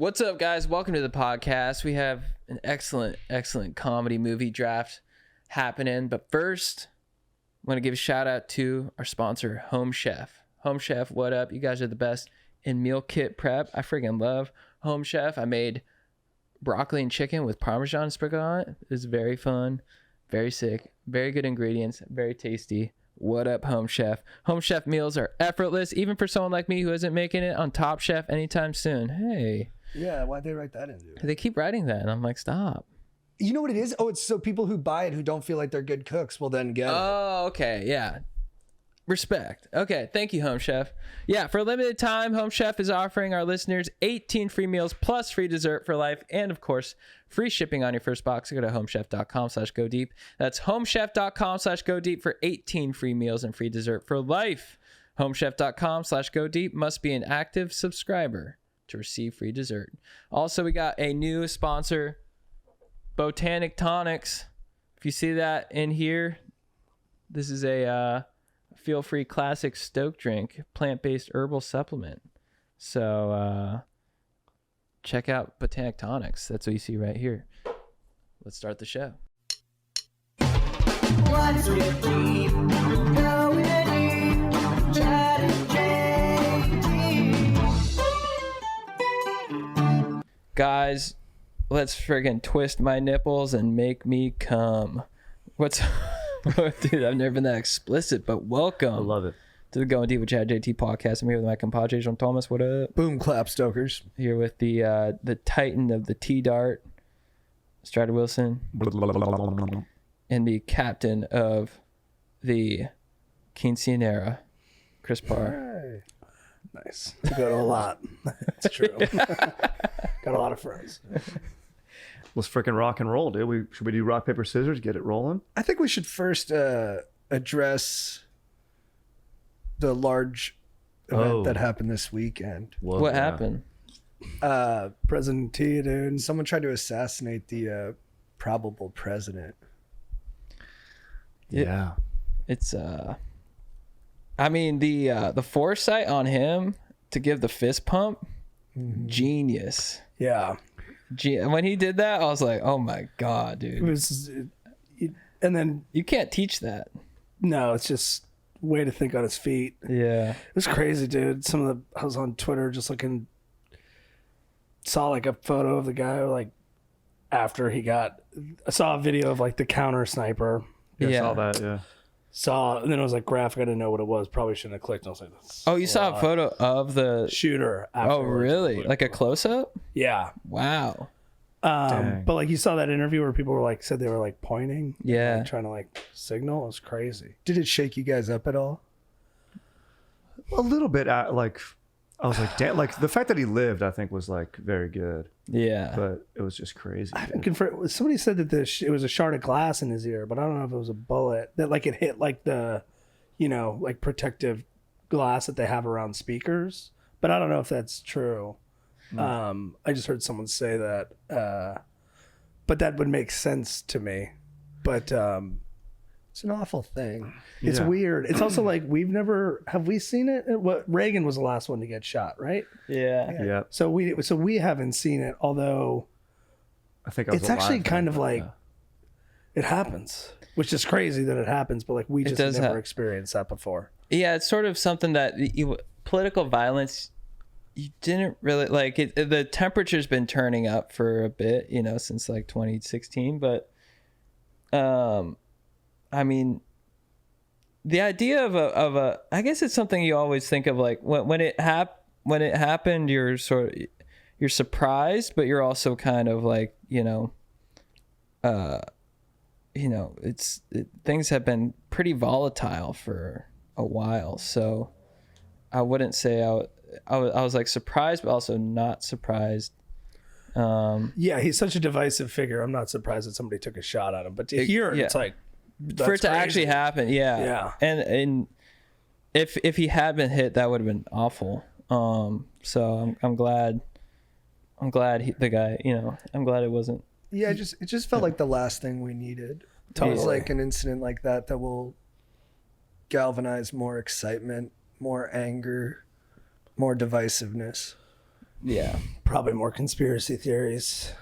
What's up, guys? Welcome to the podcast. We have an excellent comedy movie draft happening. But first, I want to give a shout out to our sponsor, Home Chef. Home Chef, what up? You guys are the best in meal kit prep. I freaking love Home Chef. I made broccoli and chicken with Parmesan sprinkled on it. It was very fun, very sick, very good ingredients, very tasty. What up, Home Chef? Home Chef meals are effortless, even for someone like me who isn't making it on Top Chef anytime soon. Hey. Yeah, why'd they write that in? Dude? They keep writing that, and I'm like, stop. You know what it is? Oh, it's so people who buy it who don't feel like they're good cooks will then get it. Oh, okay, yeah. Respect. Okay, thank you, Home Chef. Yeah, for a limited time, Home Chef is offering our listeners 18 free meals plus free dessert for life, and of course, free shipping on your first box. Go to homechef.com/go deep. That's homechef.com/go deep for 18 free meals and free dessert for life. Homechef.com/go deep. Must be an active subscriber to receive free dessert. Also, we got a new sponsor, Botanic Tonics. If you see that in here, this is a feel free classic Stoke drink, plant-based herbal supplement. So check out Botanic Tonics. That's what you see right here. Let's start the show. What's with deep? Going deep. Guys, let's friggin' twist my nipples and make me come. What's dude, I've never been that explicit, but welcome. I love it. To the Going Deep with Chad JT podcast. I'm here with my compadre, John Thomas. What up? Boom clap, Stokers. Here with the titan of the T-Dart, Strider Wilson. And the captain of the Quinceanera, Chris Parr. Hey. Nice. You go to a lot. It's true. Got a lot of friends. Let's freaking rock and roll, dude. Should we do rock, paper, scissors? Get it rolling? I think we should first address the large event that happened this weekend. Whoa, what happened? President T, dude. Someone tried to assassinate the probable president. Yeah. It's I mean, the foresight on him to give the fist pump, genius. Yeah. When he did that, I was like, oh my God, dude. It was, and then you can't teach that. No, it's just way to think on his feet. Yeah. It was crazy, dude. I was on Twitter just looking, saw like a photo of the guy like after I saw a video of like the counter sniper. Yeah. I saw that, yeah. And then it was like graphic. I didn't know what it was. Probably shouldn't have clicked. I was like, oh, you saw a photo of the shooter. Oh, really? Like a close up? Yeah. Wow. But like you saw that interview where people were like, said they were like pointing. Yeah. Like, trying to like signal. It was crazy. Did it shake you guys up at all? A little bit. I was like, damn, like the fact that he lived, I think was like very good. Yeah. But it was just crazy. I haven't confirmed. Somebody said that it was a shard of glass in his ear, but I don't know if it was a bullet that like it hit like the, like protective glass that they have around speakers. But I don't know if that's true. I just heard someone say that, but that would make sense to me. But it's an awful thing. It's weird. It's also like have we seen it? Reagan was the last one to get shot, right? Yeah. So we haven't seen it, although I think it's actually kind of like it happens, which is crazy that it happens, but like we just never experienced that before. Yeah, it's sort of something that political violence, you didn't really like it. The temperature's been turning up for a bit, since like 2016, but I mean, the idea of a I guess it's something you always think of, like when it happened, you're surprised, but you're also kind of like, things have been pretty volatile for a while, so I wouldn't say I was like surprised, but also not surprised. Yeah, he's such a divisive figure. I'm not surprised that somebody took a shot at him, but to hear it, it's like, for it to crazy. actually happen, yeah. And if he had been hit, that would have been awful. So I'm glad the guy, I'm glad it wasn't. Yeah, it just felt like the last thing we needed. Totally. It was like an incident like that will galvanize more excitement, more anger, more divisiveness. Yeah. Probably more conspiracy theories.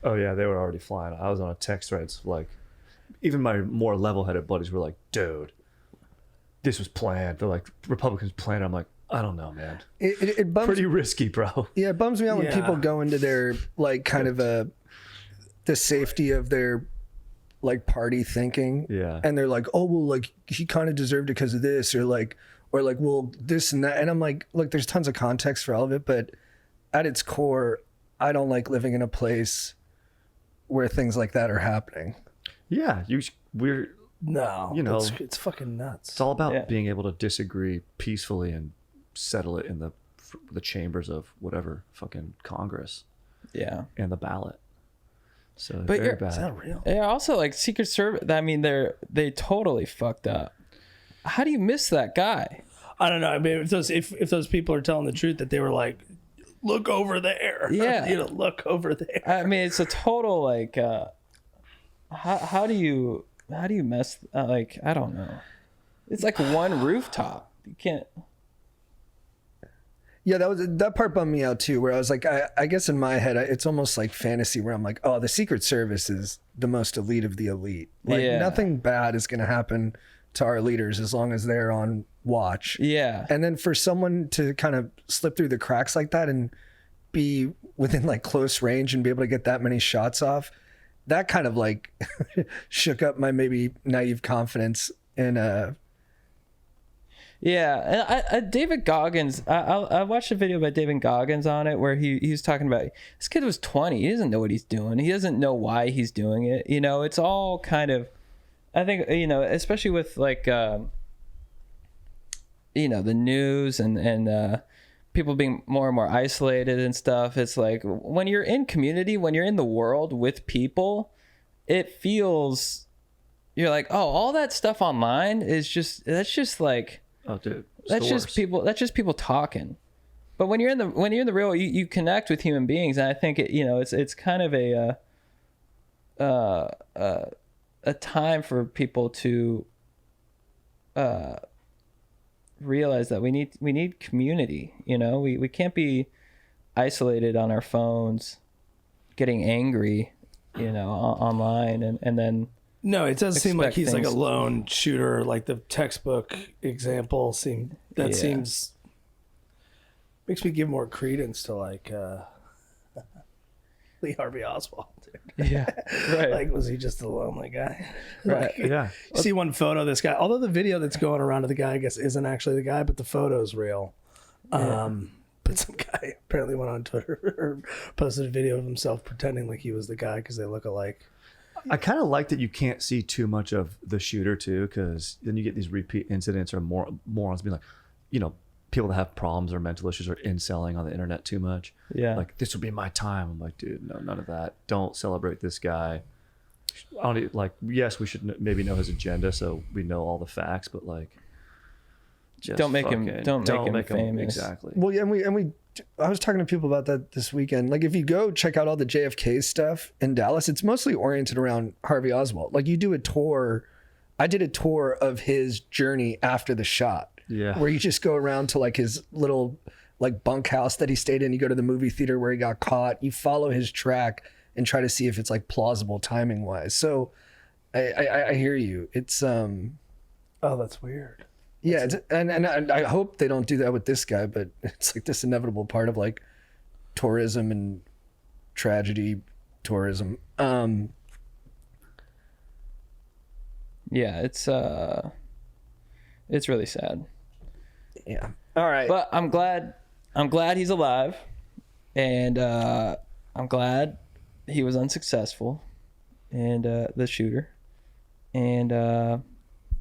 Oh yeah, they were already flying. I was on a text threads, like, even my more level-headed buddies were like, dude, this was planned. They're like, Republicans planned. I'm like, I don't know, man. It bums, Pretty risky, bro. yeah, it bums me out when Yeah. people go into their like kind of the safety of their like party thinking. Yeah. And they're like, oh well, like he kind of deserved it because of this, or like well this and that. And I'm like, look, there's tons of context for all of it, but at its core, I don't like living in a place where things like that are happening. Yeah, we're No, You know, it's fucking nuts. it's all about Yeah. being able to disagree peacefully and settle it in the chambers of whatever fucking Congress Yeah. and the ballot. So But very you're- bad. Is that real? Yeah, also like Secret Service. I mean, they totally fucked up. How do you miss that guy? I don't know. I mean, if those people are telling the truth, that they were like, look over there. Yeah. Look over there. I mean, it's a total like. How do you mess? Like, I don't know. It's like one rooftop. You can't. Yeah, that part bummed me out too. Where I was like, I guess in my head, it's almost like fantasy. Where I'm like, oh, the Secret Service is the most elite of the elite. Like Yeah. nothing bad is going to happen to our leaders as long as they're on watch. Yeah. And then for someone to kind of slip through the cracks like that and be within like close range and be able to get that many shots off, that kind of like shook up my maybe naive confidence in Yeah, and David Goggins. I watched a video by David Goggins on it where he was talking about this kid was 20. He doesn't know what he's doing. He doesn't know why he's doing it. You know, it's all kind of. I think especially with like the news and people being more and more isolated and stuff. It's like when you're in community, when you're in the world with people, it feels you're like, oh, all that stuff online is that's just like. Oh, dude, it's That's the just worst. people. That's just people talking. But when you're in the real, you connect with human beings, and I think it's kind of a time for people to realize that we need community. We can't be isolated on our phones, getting angry, online, and then. No, it does seem like Expect he's like a things. lone shooter, like the textbook example seems makes me give more credence to like Lee Harvey Oswald. Dude. Yeah, right. Like, was he just a lonely guy? Right. Like, Yeah. you see one photo of this guy, although the video that's going around of the guy, I guess, isn't actually the guy, but the photo's real. But some guy apparently went on Twitter or posted a video of himself pretending like he was the guy because they look alike. I kind of like that you can't see too much of the shooter too, because then you get these repeat incidents or morons being like, people that have problems or mental issues are inselling on the internet too much. Yeah. Like, this will be my time. I'm like, dude, no, none of that. Don't celebrate this guy. I don't like. Yes, we should maybe know his agenda so we know all the facts, but like, just Don't make him famous. Exactly. well, yeah, and we I was talking to people about that this weekend. Like, if you go check out all the JFK stuff in Dallas, it's mostly oriented around Harvey Oswald. Like, you do a tour. I did a tour of his journey after the shot. Yeah. Where you just go around to like his little like bunkhouse that he stayed in. You go to the movie theater where he got caught. You follow his track and try to see if it's like plausible timing wise. So I hear you. It's Oh, that's weird. yeah, and I hope they don't do that with this guy, but it's like this inevitable part of like tourism and tragedy tourism. Yeah, it's really sad. Yeah. All right. But I'm glad he's alive, and I'm glad he was unsuccessful, and the shooter, and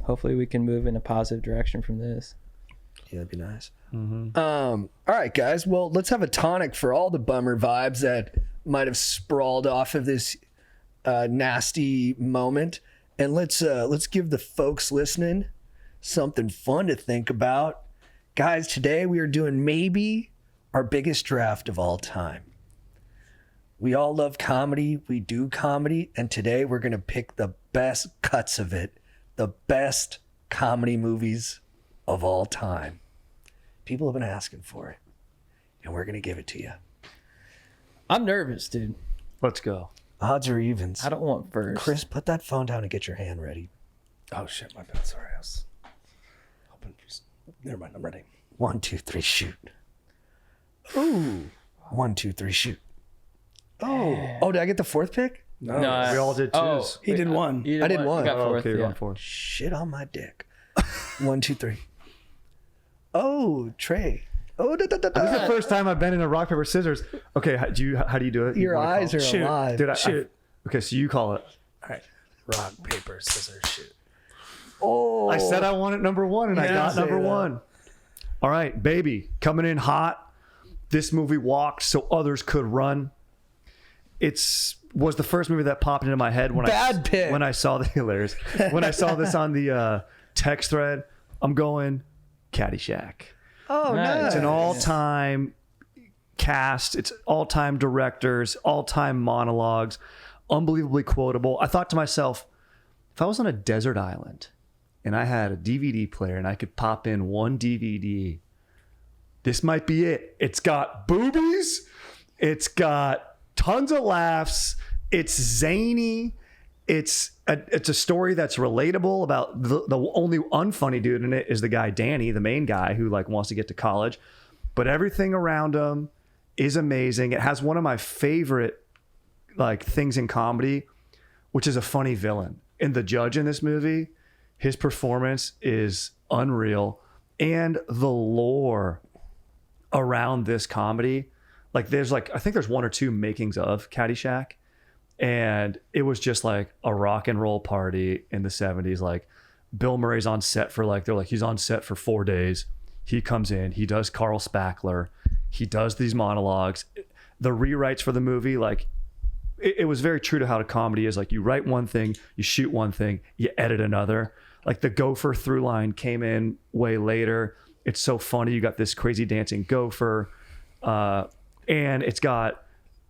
hopefully we can move in a positive direction from this. Yeah, that'd be nice. All right, guys. Well, let's have a tonic for all the bummer vibes that might have sprawled off of this nasty moment, and let's give the folks listening something fun to think about. Guys, today we are doing maybe our biggest draft of all time. We all love comedy. We do comedy, and today we're going to pick the best cuts of it, the best comedy movies of all time. People have been asking for it, and we're going to give it to you. I'm nervous, dude. Let's go. Odds or evens? I don't want first. Chris, put that phone down and get your hand ready. Oh shit, my bad. Sorry, I was hoping. Never mind. I'm ready. 1, 2, 3, shoot. Ooh. 1, 2, 3, shoot. Oh, did I get the fourth pick? No, We all did twos. he did one. I did one. You got fourth, Okay, you're yeah. on fourth. Shit on my dick. 1, 2, 3. Oh, Trey. Oh, This is the first time I've been in a rock, paper, scissors. Okay, how do you do it? You Your wanna eyes call are it? Shoot. alive. Dude, Shoot. okay, so you call it. All right. Rock, paper, scissors, shoot. Oh, I said I wanted number one, and I Yeah, got say number that. one. All right, baby, coming in hot. This movie walked so others could run. Was the first movie that popped into my head when pick. when I saw the hilarious when I saw this on the text thread. I'm going Caddyshack. Oh, nice. It's an all-time cast. It's all-time directors, all-time monologues, unbelievably quotable. I thought to myself, if I was on a desert island and I had a DVD player and I could pop in one DVD, this might be it. It's got boobies. It's got tons of laughs. It's zany. It's a story that's relatable about the only unfunny dude in it is the guy Danny, the main guy who like wants to get to college, but everything around him is amazing. It has one of my favorite like things in comedy, which is a funny villain. And the judge in this movie, his performance is unreal, and the lore around this comedy, like there's like I think there's one or two makings of Caddyshack. And it was just like a rock and roll party in the 70s. Like Bill Murray's on set for like, they're like, he's on set for 4 days. He comes in, he does Carl Spackler. He does these monologues. The rewrites for the movie, like it was very true to how the comedy is. Like you write one thing, you shoot one thing, you edit another. Like the gopher through line came in way later. It's so funny. You got this crazy dancing gopher. And it's got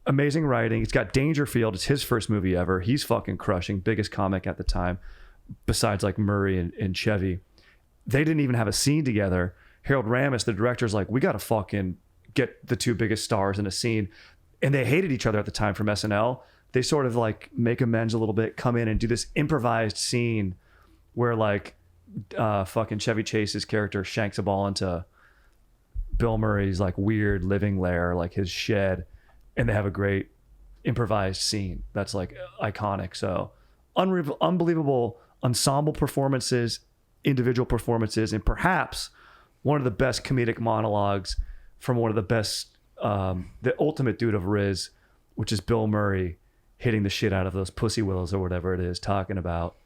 amazing writing. It's got Dangerfield. It's his first movie ever. He's fucking crushing. Biggest comic at the time, besides like Murray and Chevy. They didn't even have a scene together. Harold Ramis, the director's like, we got to fucking get the two biggest stars in a scene. And they hated each other at the time from SNL. They sort of like make amends a little bit, come in and do this improvised scene where like fucking Chevy Chase's character shanks a ball into Bill Murray's like weird living lair, like his shed. And they have a great improvised scene that's like iconic. So unbelievable ensemble performances, individual performances, and perhaps one of the best comedic monologues from one of the best, the ultimate dude of Riz, which is Bill Murray hitting the shit out of those pussy willows or whatever it is, talking about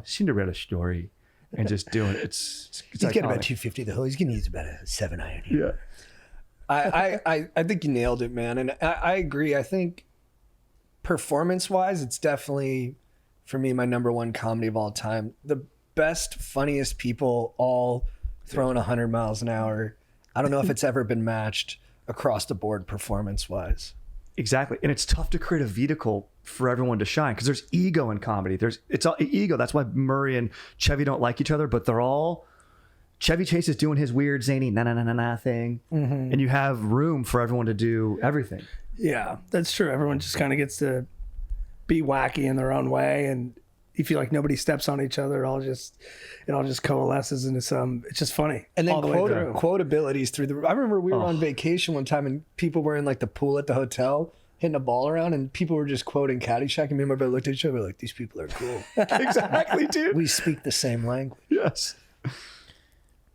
Cinderella story and just doing it. It's He's getting about iconic. 250 though. He's going to use about a 7 iron. Yeah. I think you nailed it, man. And I agree. I think performance-wise, it's definitely, for me, my number one comedy of all time. The best, funniest people all throwing 100 miles an hour. I don't know if it's ever been matched across the board performance-wise. Exactly. And it's tough to create a vehicle for everyone to shine because there's ego in comedy. It's all ego. That's why Murray and Chevy don't like each other, but they're all... Chevy Chase is doing his weird zany na thing, and you have room for everyone to do everything. Yeah, that's true. Everyone just kind of gets to be wacky in their own way, and you feel like nobody steps on each other. It all just coalesces into some. It's just funny. And then all the way through. quotabilities through the. I remember we were on vacation one time, and people were in like the pool at the hotel hitting a ball around, and people were just quoting Caddyshack. And me and my brother looked at each other like, "These people are cool. Exactly, dude. We speak the same language." Yes.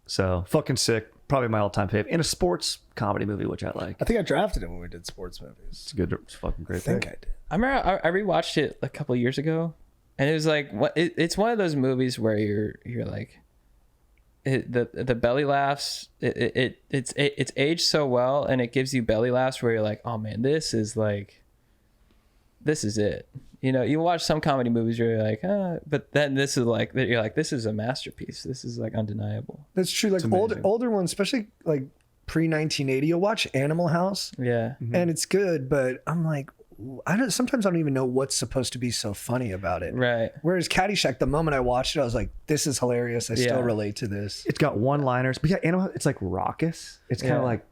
So fucking sick. Probably my all-time fave in a sports comedy movie, which I like. I think I drafted it when we did sports movies. It's a good, it's a fucking great I think pick. I did. I remember I rewatched it a couple of years ago, and it was like it's one of those movies where you're like, the belly laughs. It's aged so well, and it gives you belly laughs where you're like, oh man, this is it. You know, you watch some comedy movies where you're like, but then this is like, you're like, this is a masterpiece. This is like undeniable. That's true. Like older ones, especially like pre-1980, you'll watch Animal House, Yeah. and it's good, but I'm like, sometimes I don't even know what's supposed to be so funny about it. Right. Whereas Caddyshack, the moment I watched it, I was like, this is hilarious. I still relate to this. It's got one-liners, but yeah, Animal, it's like raucous. It's kind of like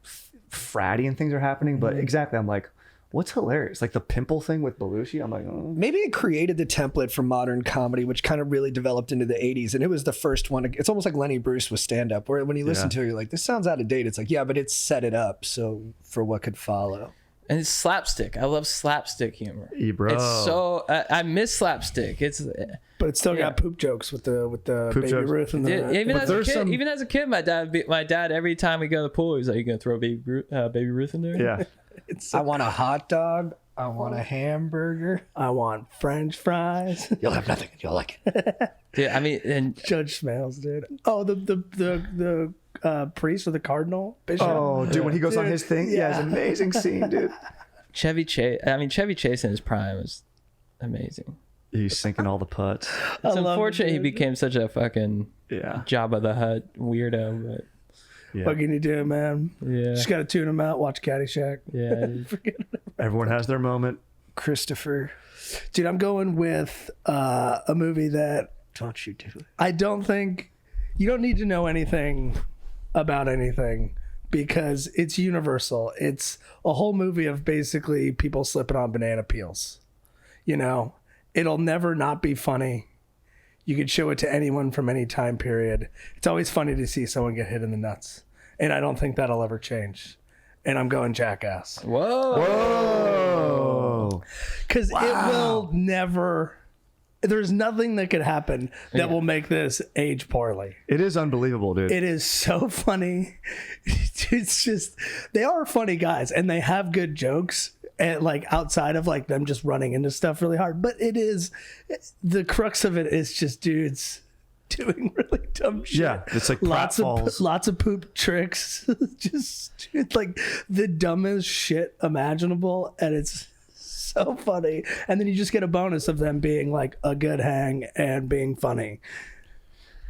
fratty and things are happening, but exactly, I'm like, What's hilarious? Like the pimple thing with Belushi. I'm like, oh. Maybe it created the template for modern comedy, which kind of really developed into the 80s. And it was the first one. It's almost like Lenny Bruce with stand-up, where when you listen to it, you're like, this sounds out of date. It's like, yeah, but it set it up so for what could follow. And it's slapstick. I love slapstick humor. Bro. It's so I miss slapstick. It's But it's still got poop jokes with the Baby jokes. Ruth and the. Dude, even as a kid, my dad every time we go to the pool, he's like, "You gonna throw Baby Ruth in there?" Yeah. I want a hot dog. I want a hamburger. I want French fries. You'll have nothing. You'll like it. Dude, I mean, and Judge Smales, dude. Oh, the priest or the cardinal bishop. Oh, dude, when he goes on Dude, his thing, yeah, it's an amazing scene, dude. Chevy Chase. I mean, Chevy Chase in his prime was amazing. He's sinking all the putts. It's love unfortunate it, he dude. became such a fucking Yeah. Jabba the Hutt weirdo, but Yeah. What can you do, man? yeah, Just gotta tune him out. Watch Caddyshack. yeah. Everyone has their moment. Christopher, Dude, I'm going with a movie that don't you do it. I don't think you don't need to know anything about anything because it's universal. It's a whole movie of basically people slipping on banana peels. You know, it'll never not be funny. You could show it to anyone from any time period. It's always funny to see someone get hit in the nuts. And I don't think that'll ever change. And I'm going Jackass. Whoa. Whoa. Because it will never, there's nothing that could happen that will make this age poorly. It is unbelievable, dude. It is so funny. It's just, they are funny guys and they have good jokes. And like outside of like them just running into stuff really hard. But it is, the crux of it is just dudes doing really dumb shit. Yeah, it's like lots of poop tricks. Just dude, like the dumbest shit imaginable. And it's so funny. And then you just get a bonus of them being like a good hang and being funny.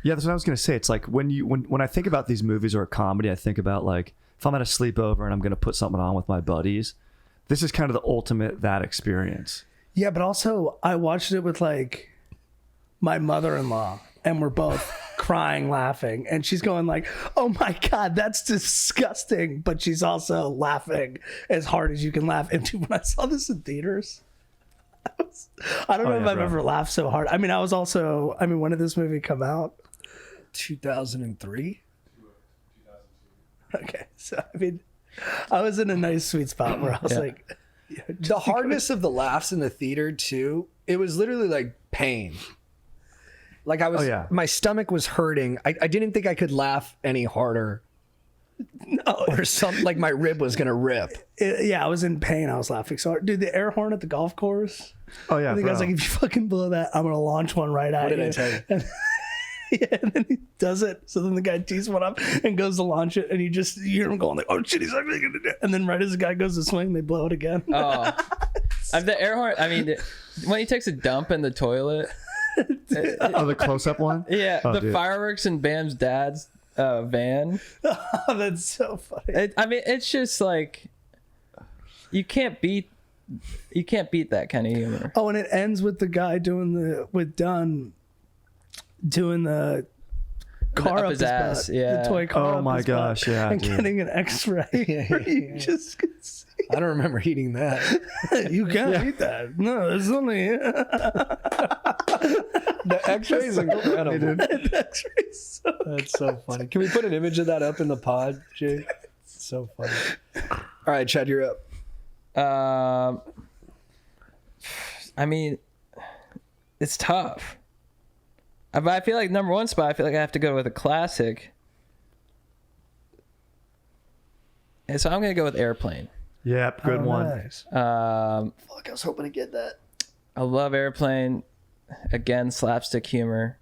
Yeah, that's what I was gonna say. It's like when I think about these movies or a comedy, I think about like if I'm at a sleepover and I'm gonna put something on with my buddies, this is kind of the ultimate that experience. Yeah, but also I watched it with like my mother-in-law and we're both crying, laughing. And she's going like, oh my God, that's disgusting. But she's also laughing as hard as you can laugh. And dude, when I saw this in theaters, I don't know if I've ever laughed so hard. I mean, when did this movie come out? 2003. Okay. So, I mean, I was in a nice sweet spot where I was like, yeah, The hardness of the laughs in the theater too, it was literally like pain. Like my stomach was hurting. I didn't think I could laugh any harder. no, Or something like my rib was gonna rip. I was in pain. I was laughing so hard. Dude, the air horn at the golf course. Oh yeah, I think I was like, if you fucking blow that, I'm gonna launch one right at What you. did I tell you? And, yeah, and then he does it. So then the guy tees one up and goes to launch it, and you hear him going like, "Oh shit, he's actually gonna do it." And then right as the guy goes to swing, they blow it again. Oh, the air horn. I mean, when he takes a dump in the toilet. oh, the close-up one. Yeah, Oh, the dude. fireworks in Bam's dad's van. Oh, that's so funny. I mean, it's just like you can't beat that kind of humor. Oh, and it ends with the guy doing the car Up up his his ass, butt. yeah. The toy car. Oh up my his gosh, butt, yeah, and dude. getting an X-ray. Where you just can see. I don't remember eating that. You can't eat that. No, there's only The X-ray is incredible. the X-rays. That's so funny. Can we put an image of that up in the pod, Jake? It's so funny. All right, Chad, you're up. I mean, it's tough. But I feel like number one spot, I feel like I have to go with a classic. And so I'm going to go with Airplane. Yep, good one. Nice. Fuck, I was hoping to get that. I love Airplane. Again, slapstick humor.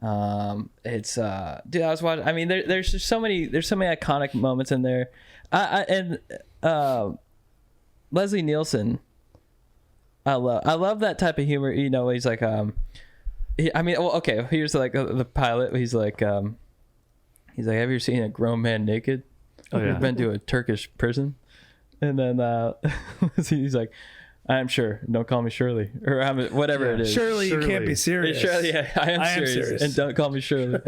It's dude, I was watching. I mean, there's just so many iconic moments in there. And Leslie Nielsen. I love that type of humor. You know, he's like okay. Here's like the pilot. He's like, have you ever seen a grown man naked? Oh, yeah. You've been to a Turkish prison, and then he's like, I'm sure. Don't call me Shirley, or whatever it is. Surely you can't be serious. Shirley, yeah, I am serious, and don't call me Shirley.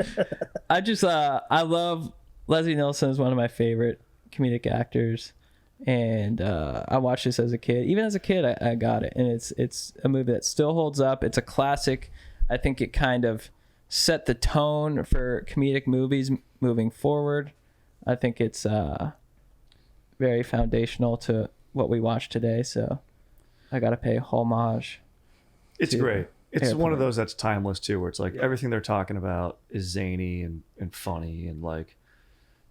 I just I love Leslie Nielsen is one of my favorite comedic actors, And I watched this as a kid. Even as a kid, I got it, and it's a movie that still holds up. It's a classic. I think it kind of set the tone for comedic movies moving forward. I think it's very foundational to what we watch today. So I got to pay homage. It's great. It's Airplane. one of those that's timeless too, where it's like everything they're talking about is zany and funny, and like,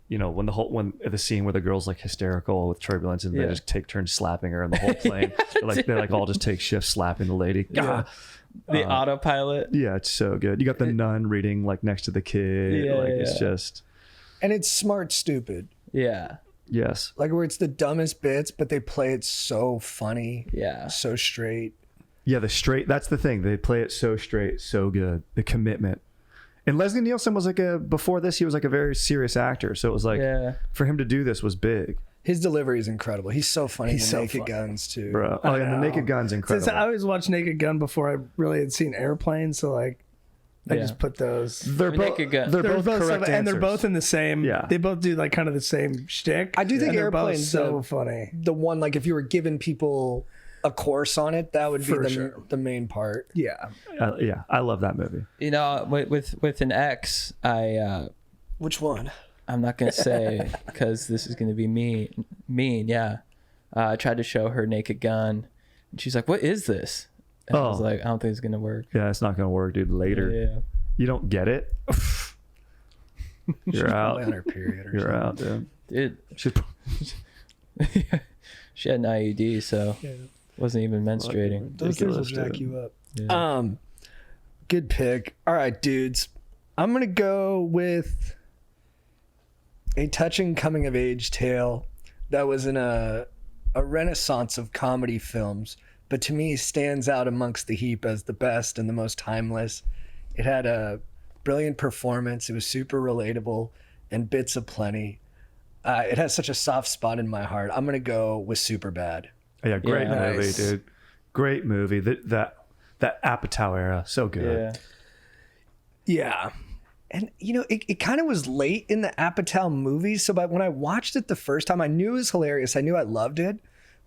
you know, when the scene where the girl's like hysterical with turbulence and they just take turns slapping her, and the whole plane they all just take shifts slapping the lady. Yeah. The autopilot. Yeah, it's so good. You got the nun reading like next to the kid. Yeah, It's just. And it's smart, stupid. Yeah. Yes. Like where it's the dumbest bits, but they play it so funny. Yeah. So straight. Yeah, that's the thing. They play it so straight, so good. The commitment. And Leslie Nielsen was before this, he was like a very serious actor. So it was like, for him to do this was big. His delivery is incredible. He's so funny. He's in so Naked funny. Guns too. Bro. Oh, yeah, the Naked Gun's incredible. Since I always watched Naked Gun before I really had seen Airplane, so like I just put those. They're Naked Gun. They're both correct and they're answers. both in the same. Yeah. They both do like kind of the same shtick. I do think and they're both Airplane's so funny. The one, like if you were giving people a course on it, that would be For sure. the main part. Yeah. Yeah, I love that movie. You know, with an ex, Which one? I'm not gonna say because this is gonna be mean. Yeah, I tried to show her Naked Gun, and she's like, "What is this?" And I was like, "I don't think it's gonna work." Yeah, it's not gonna work, dude. Later, Yeah. you don't get it. You're out. Probably on her period or You're something. out, dude. Dude, she had an IUD, so wasn't even menstruating. Those things will Ridiculous, jack dude. you up. Yeah. Good pick. All right, dudes. I'm gonna go with a touching coming of age tale that was in a renaissance of comedy films, but to me stands out amongst the heap as the best and the most timeless. It had a brilliant performance. It was super relatable and bits aplenty. It has such a soft spot in my heart. I'm gonna go with Superbad. Yeah, great Yeah. movie, Nice. dude. Great movie. That Apatow era, so good. Yeah. Yeah. And, you know, it kind of was late in the Apatow movies. So when I watched it the first time, I knew it was hilarious. I knew I loved it.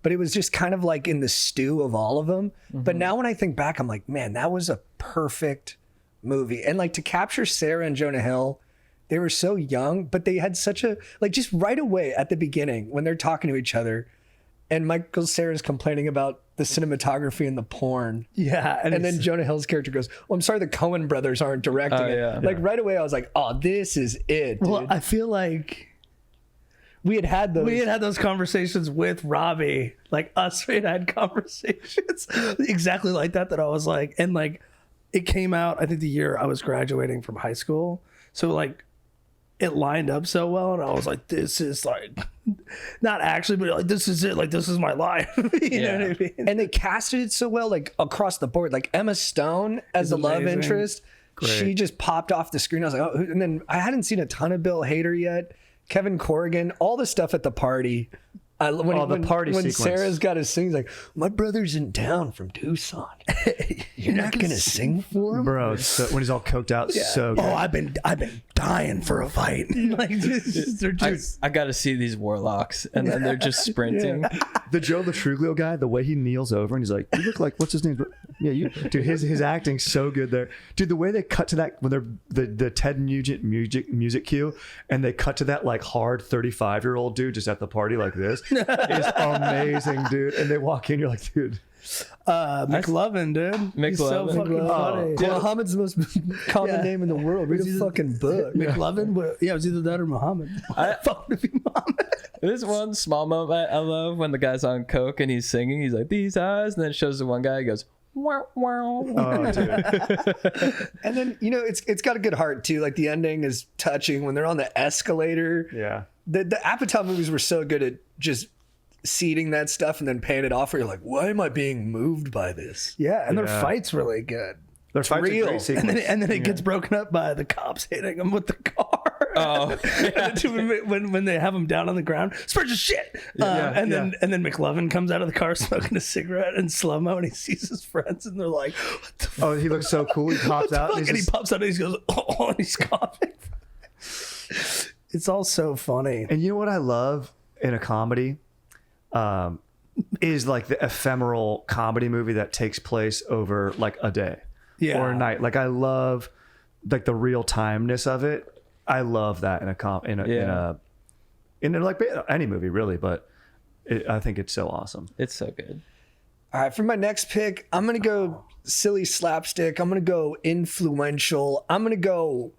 But it was just kind of like in the stew of all of them. But now when I think back, I'm like, man, that was a perfect movie. And like to capture Sarah and Jonah Hill, they were so young, but they had such a, like just right away at the beginning when they're talking to each other and Michael Cera's complaining about the cinematography and the porn. Yeah. And then Jonah Hill's character goes, "Well, I'm sorry the Coen brothers aren't directing it." yeah. Like right away, I was like, "Oh, this is it, dude." well, I feel like we had those conversations with Robbie, like us. We had conversations exactly like that. That I was like, and like, it came out. I think the year I was graduating from high school, so like, it lined up so well, and I was like, "This is like, not actually, but like, this is it. Like, this is my life." You know what I mean? and they casted it so well, like across the board. Like Emma Stone as the love amazing. interest, she just popped off the screen. I was like, "Oh!" And then I hadn't seen a ton of Bill Hader yet. Kevin Corrigan, all the stuff at the party. The party when sequence. Sarah's got to sing, he's like, "My brother's in town from Tucson. You're not gonna sing for him, Bro, when he's all coked out, so good. Oh, I've been dying for a fight. Like, they're just I got to see these warlocks, and then they're just sprinting. The Joe Latruglio guy, the way he kneels over and he's like, "You look like what's his name?" Yeah, dude, his acting's so good there. Dude, the way they cut to that when they're the Ted Nugent music cue, and they cut to that like hard 35-year-old dude just at the party like this is amazing, dude. And they walk in, you're like, dude. McLovin, dude. He's so McLovin. fucking funny. Muhammad's the most common name in the world. Read a fucking book. McLovin, it was either that or Muhammad. I thought it'd be Muhammad. There's one small moment I love when the guy's on coke and he's singing. He's like, "These eyes," and then it shows the one guy. He goes, "Wow, wow." Oh, dude. And then, you know, it's got a good heart too. Like the ending is touching when they're on the escalator. Yeah. The Apatow movies were so good at just seeding that stuff and then paying it off where you're like, why am I being moved by this? Yeah, and their Yeah. fight's really good. Their fights are real. great sequence. And then it gets broken up by the cops hitting them with the car. Oh, And then when they have him down on the ground, spread your shit. And then McLovin comes out of the car smoking a cigarette in slow mo, and he sees his friends, and they're like, "What the fuck?" Oh, he looks so cool. He pops out. And he pops out, and he goes, "Oh," and he's coughing. It's all so funny. And you know what I love in a comedy? is like the ephemeral comedy movie that takes place over like a day Yeah. or a night. Like I love like the real timeness of it. I love that in like any movie really, but I think it's so awesome. It's so good. All right, for my next pick, I'm going to go silly slapstick. I'm going to go influential. I'm going to go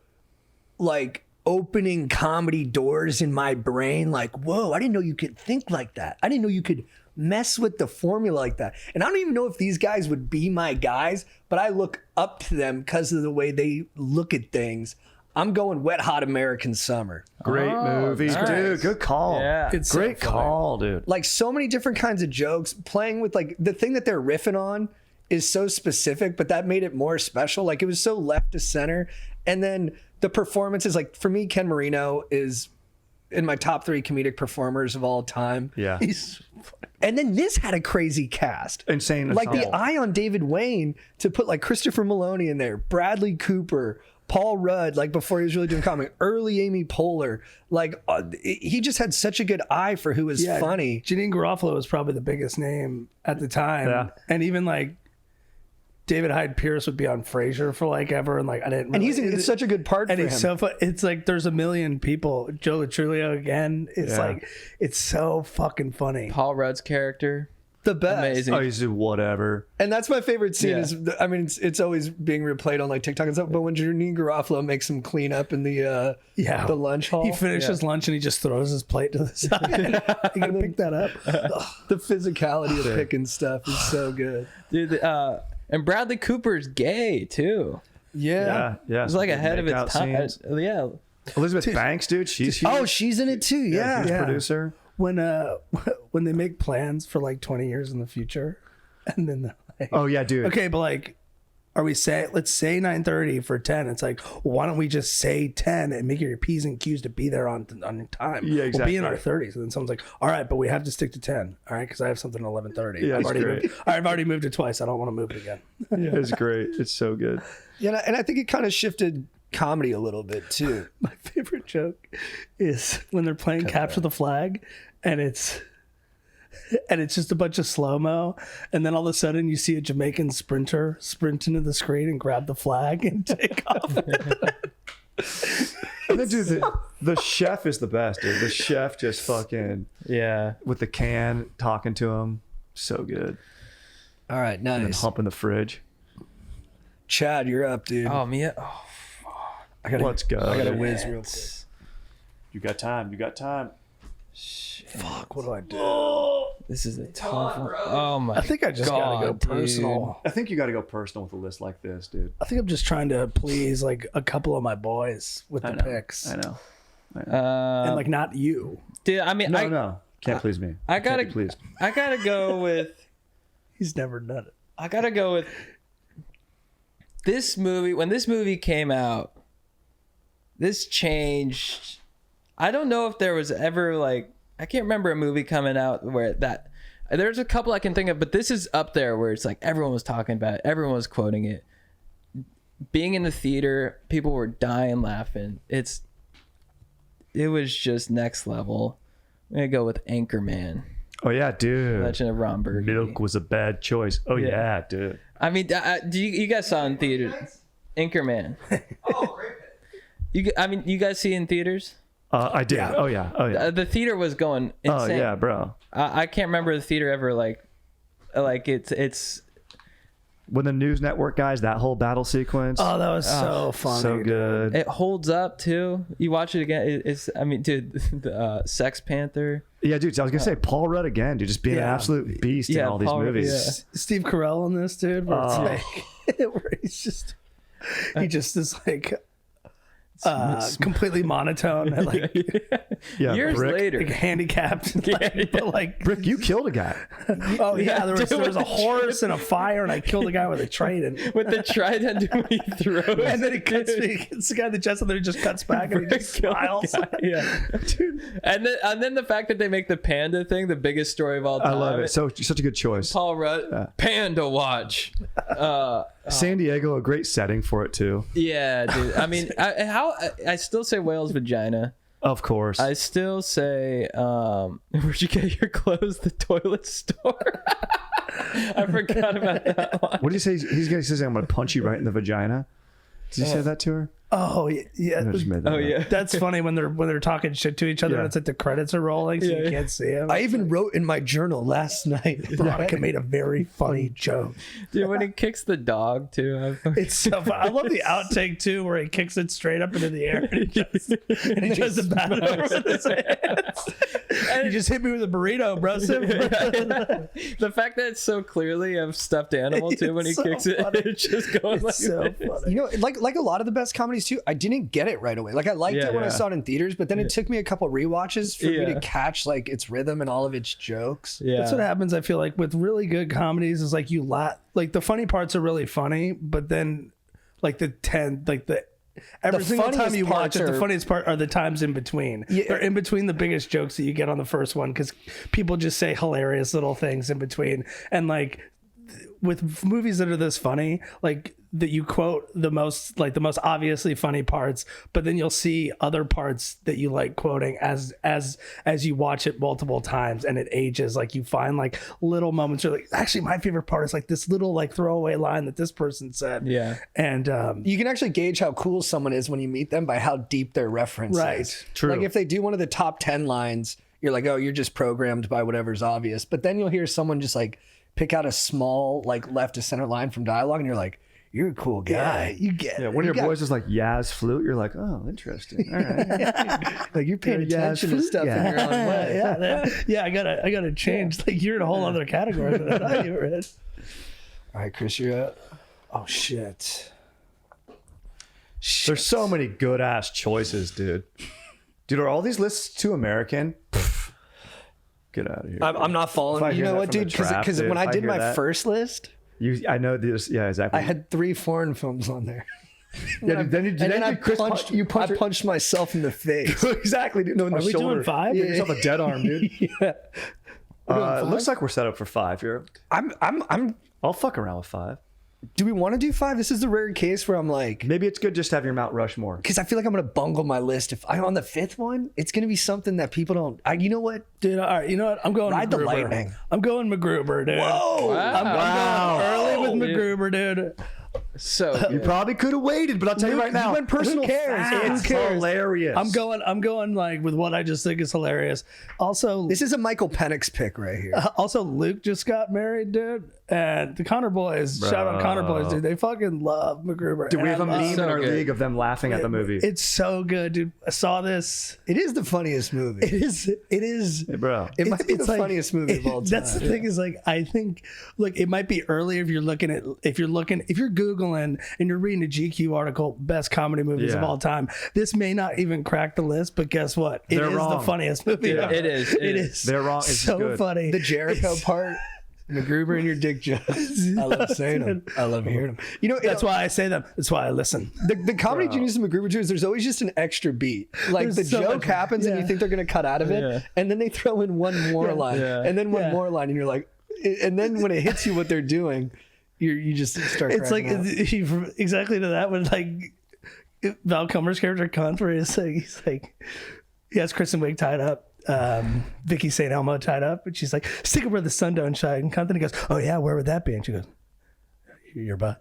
like opening comedy doors in my brain. Like, whoa, I didn't know you could think like that. I didn't know you could mess with the formula like that. And I don't even know if these guys would be my guys, but I look up to them because of the way they look at things. I'm going Wet Hot American Summer. Great movie, nice. dude. Good call. Yeah. It's Great so funny. call, dude. Like so many different kinds of jokes, playing with like the thing that they're riffing on is so specific, but that made it more special. Like it was so left to center. And then the performances, like for me, Ken Marino is in my top 3 comedic performers of all time. Yeah. And then this had a crazy cast. Insane. Like the ensemble. eye on David Wayne to put like Christopher Maloney in there, Bradley Cooper, Paul Rudd, like before he was really doing comedy, early Amy Poehler. Like he just had such a good eye for who was funny. Janine Garofalo was probably the biggest name at the time. Yeah. And even like David Hyde Pierce would be on Frasier for like ever. And like, I didn't And really, it's such a good part and for it's him. so fun. It's like there's a million people. Joe Latrulio again. It's Yeah. like it's so fucking funny. Paul Rudd's character, The best. amazing. Oh, he's whatever. And that's my favorite scene Yeah. is, I mean, it's always being replayed on like TikTok and stuff, but when Janine Garofalo makes him clean up in the lunch hall, He finishes lunch and he just throws his plate to the side. You gotta pick that up. the physicality of picking stuff is so good. Dude, and Bradley Cooper's gay too. Yeah. It's like ahead of its Makeout time. scenes. Yeah. Elizabeth Banks, dude. She's huge. Oh, she's in it too. Yeah. Huge Yeah. producer. When they make plans for like 20 years in the future, and then they're like, Oh yeah, dude. okay, but like, let's say 9:30 for 10. It's like, why don't we just say 10 and make your P's and Q's to be there on time? Yeah, We'll be in exactly. our 30s. And then someone's like, all right, but we have to stick to 10. All right, because I have something at 11:30. Yeah, it's great. I've already moved it twice. I don't want to move it again. Yeah, it's great. It's so good. Yeah. And I think it kind of shifted comedy a little bit too. My favorite joke is when they're playing Capture the Flag, and it's just a bunch of slow-mo, and then all of a sudden you see a Jamaican sprinter sprint into the screen and grab the flag and take off. And then, dude, the chef is the best, dude. The chef just fucking Yeah. with the can talking to him. So good. All right. And then Nice. humping the fridge. Chad, you're up, dude. Oh, Mia. Oh, Let's go. I got to dude. whiz real quick. You got time. You got time. Fuck, what do I do? this is a tough one. Oh my. I think I just gotta go God, dude. personal. I think you got to go personal with a list like this, dude. I think I'm just trying to please like a couple of my boys with the picks, I know. and like not you. Dude, I mean, No. Can't please me. I gotta, Can't be pleased. I gotta go with. He's never done it. I gotta go with this movie. When this movie came out, this changed. I don't know if there was ever like, I can't remember a movie coming out where that. There's a couple I can think of, but this is up there where it's like everyone was talking about it, everyone was quoting it. Being in the theater, people were dying laughing. It was just next level. I'm gonna go with Anchorman, Oh yeah, dude. Legend of Ron Burgundy. Milk was a bad choice. Oh yeah, dude. I mean, do you guys saw it in theaters? Anchorman. Oh, great. You guys see it in theaters? I did. Yeah. Oh yeah. The theater was going Oh insane. yeah, bro. I can't remember the theater ever like it's When the news network guys, that whole battle sequence, Oh, that was so funny. so dude. good. it holds up too. You watch it again. It's I mean, dude, the Sex Panther. Yeah, dude. I was gonna say Paul Rudd again, dude, just being an Yeah. absolute beast in Yeah, all these Paul Rudd, movies. Steve Carell in this, dude, where, it's Oh. like, where he just is like completely monotone, and, like, Yeah, Years Brick. later. like handicapped, like, but like, Brick, you killed a guy. oh yeah, there was dude, a horse and a fire, and I killed a guy with a trident. With the trident when he throws. And then he hits the guy in the chest, and then he just cuts back, and he just smiles. Yeah. And then the fact that they make the panda thing the biggest story of all I time. love it. So such a good choice. Paul Rudd, Panda Watch. San Diego, a great setting for it too. Yeah, dude. I mean, I still say whale's vagina. Of course. I still say, where'd you get your clothes? The toilet store. I forgot about that one. What do you say? He says, I'm going to punch you right in the vagina. Did you say that to her? Oh yeah. I just made that Oh up. yeah. That's funny when they're talking shit to each other Yeah. and it's like the credits are rolling so you can't see them. I even wrote in my journal last night. Veronica made a very funny joke. Dude, when he kicks the dog too. It's so fun. I love the outtake too, where he kicks it straight up into the air and he tries to bat it over with his hands. You just hit me with a burrito, bro. The fact that it's so clearly a stuffed animal too when he It's so kicks funny. it, it's just going like So this. funny. You know, like a lot of the best comedies too, I didn't get it right away. Like I liked Yeah, it when I yeah. saw it in theaters, but then it took me a couple rewatches for me Yeah. to catch like its rhythm and all of its jokes. Yeah. That's what happens. I feel like with really good comedies is like you laugh, like the funny parts are really funny, but then like every single time funniest you watch parts it, the are- funniest part are the times in between. Yeah. They're in between the biggest jokes that you get on the first one because people just say hilarious little things in between. And like with movies that are this funny, like that you quote the most obviously funny parts, but then you'll see other parts that you like quoting as you watch it multiple times and it ages. Like you find like little moments where like, actually my favorite part is like this little like throwaway line that this person said. Yeah. And You can actually gauge how cool someone is when you meet them by how deep their reference Right. is. True. Like if they do one of the top 10 lines, you're like, oh, you're just programmed by whatever's obvious. But then you'll hear someone just like pick out a small like left to center line from dialogue and you're like, you're a cool guy. you get Yeah, it. one of your got- boys is like Yaz flute. You're like, oh, interesting. All right. Like you're paying Yeah, attention to flute stuff in guy. your own way. yeah, I gotta change. Like you're in a whole other category than I thought you were in. All right, Chris, you're up. Oh shit. There's so many good ass choices, dude. Dude, are all these lists too American? Pff, get out of here. I'm not If I following. You hear know that what, from the dude? trap, Because dude, when if I did hear my that- first list, I know this. Yeah, exactly. I had 3 foreign films on there. Yeah, dude, then And then I Chris punched, you punched I punched myself in the face. exactly, dude. No, in the Are we shoulder. doing 5? Give yourself a dead arm, dude. Yeah. It looks like we're set up for 5 here. I'm. I'll fuck around with 5. Do we want to do 5? This is the rare case where I'm like, Maybe it's good just to have your Mount Rushmore. because I feel like I'm gonna bungle my list. If I'm on the 5th one, it's gonna be something that people don't. You know what? Dude, all right, you know what? I'm going Ride the MacGruber. lightning. I'm going MacGruber, dude. Whoa! I'm going early with MacGruber, dude. So You good. probably could have waited, but I'll tell you right now. You went personal Who cares? facts. It's hilarious. I'm going like with what I just think is hilarious. Also, This is a Michael Penix pick right here. also Luke just got married, dude. And the Connor boys, shout out Connor boys, dude. They fucking love MacGruber. Dude, we And have a I love- meme so in our good. league of them laughing at the movie. It's so good, dude. I saw this. It is the funniest movie. It is. Hey, bro. It might be the like- funniest movie of all time. That's the thing is like I think like it might be earlier if you're Googling and you're reading a GQ article, best comedy movies of Yeah. all time. This may not even crack the list, but guess what? It They're is the wrong. funniest movie. Yeah, ever. it is. It is. They're wrong. It's so good. funny. The Jericho part, MacGruber and your dick jokes. I love saying them. I love hearing them. You know, That's why I say them. That's why I listen. the comedy genius of MacGruber too is there's always just an extra beat. Like There's the so joke much- happens and you yeah. think they're gonna cut out of it, Yeah. and then they throw in one more line, Yeah. and then one Yeah. more line, and you're like, and then when it hits you what they're doing, you just start. It's like cracking up. exactly to that when like Val Kilmer's character Cunt, where he's like he has Kristen Wiig tied up. Vicky St. Elmo tied up, and she's like, "Stick it where the sun don't shine." And Cunt, and he goes, "Oh yeah, where would that be?" And she goes, "Your butt,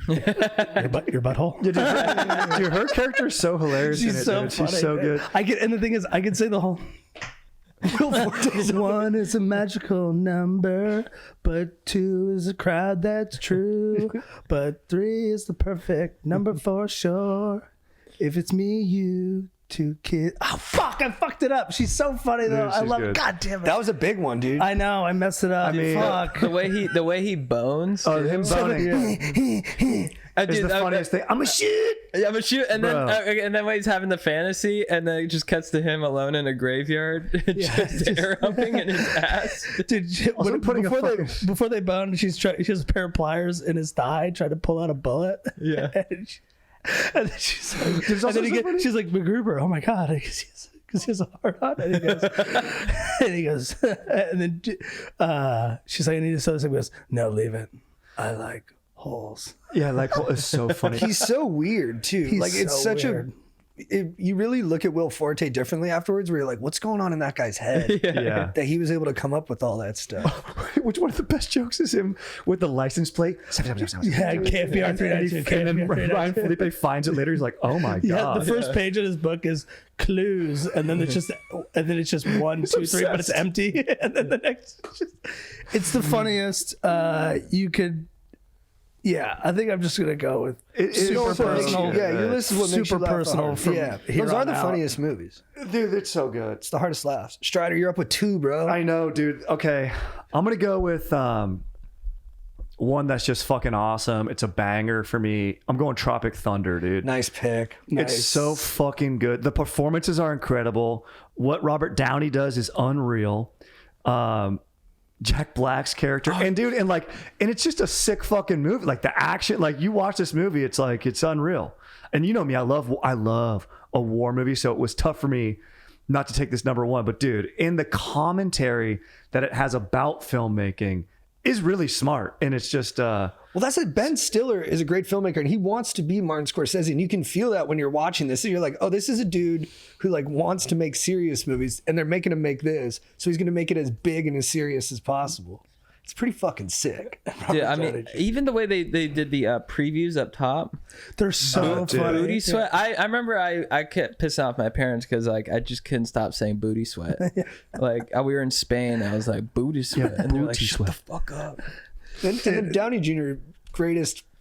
your butthole." Dude, her character is so hilarious. in She's it, so dude. funny. She's so good. And the thing is, I could say the whole. One is a magical number, but 2 is a crowd that's true, but 3 is the perfect number for sure. If it's me, you, 2 kids. Oh fuck! I fucked it up. She's so funny though. Dude, I she's love. good. God damn it! That was a big one, dude. I know. I messed it up. I mean, fuck. the way he bones. Oh, him boning. It's the funniest thing. I'm a shit. Yeah, but shoot, and then Bro. and then when he's having the fantasy, and then it just cuts to him alone in a graveyard, just air humping in his ass. Dude, Also putting a before they bone, she has a pair of pliers in his thigh, trying to pull out a bullet. Yeah. And then she's like, There's also so funny- she's like, MacGruber, oh my god, because he has a hard on. And he goes, and then she's like, I need to sew this. And he goes, no, leave it. I like holes. Yeah, like it's so funny. He's so weird too. He's like it's so such weird. you really look at Will Forte differently afterwards, where you're like, what's going on in that guy's head? Yeah. That he was able to come up with all that stuff. Which one of the best jokes is him with the license plate? Yeah, KFBR 392. And then Ryan Felipe finds it later. He's like, "Oh my Yeah, god!" the first page of his book is clues, and then it's just 1, 2, 3, but it's empty. And then the next, it's the funniest you could. Yeah, I think I'm just gonna go with super personal. Yeah, your list is what makes you super laugh personal. hard. From Yeah, here those are on the out. funniest movies. Dude, it's so good. It's the hardest laughs. Strider, you're up with 2, bro. I know, dude. Okay, I'm gonna go with one that's just fucking awesome. It's a banger for me. I'm going Tropic Thunder, dude. Nice pick. It's so fucking good. The performances are incredible. What Robert Downey does is unreal. Jack Black's character, and dude, and it's just a sick fucking movie. Like the action, like you watch this movie, it's like it's unreal. And you know me, I love a war movie, so it was tough for me not to take this number 1. But dude, in the commentary that it has about filmmaking is really smart, and it's just Well, that's it. Ben Stiller is a great filmmaker, and he wants to be Martin Scorsese, and you can feel that when you're watching this. So you're like, oh, this is a dude who like wants to make serious movies, and they're making him make this, so he's going to make it as big and as serious as possible. It's pretty fucking sick. Yeah, I mean, even the way they did the previews up top, They're so funny. booty sweat. I remember I kept pissing off my parents because like I just couldn't stop saying booty sweat. Like we were in Spain, I was like booty sweat, and they're like, shut the fuck up. And then Downey Jr.,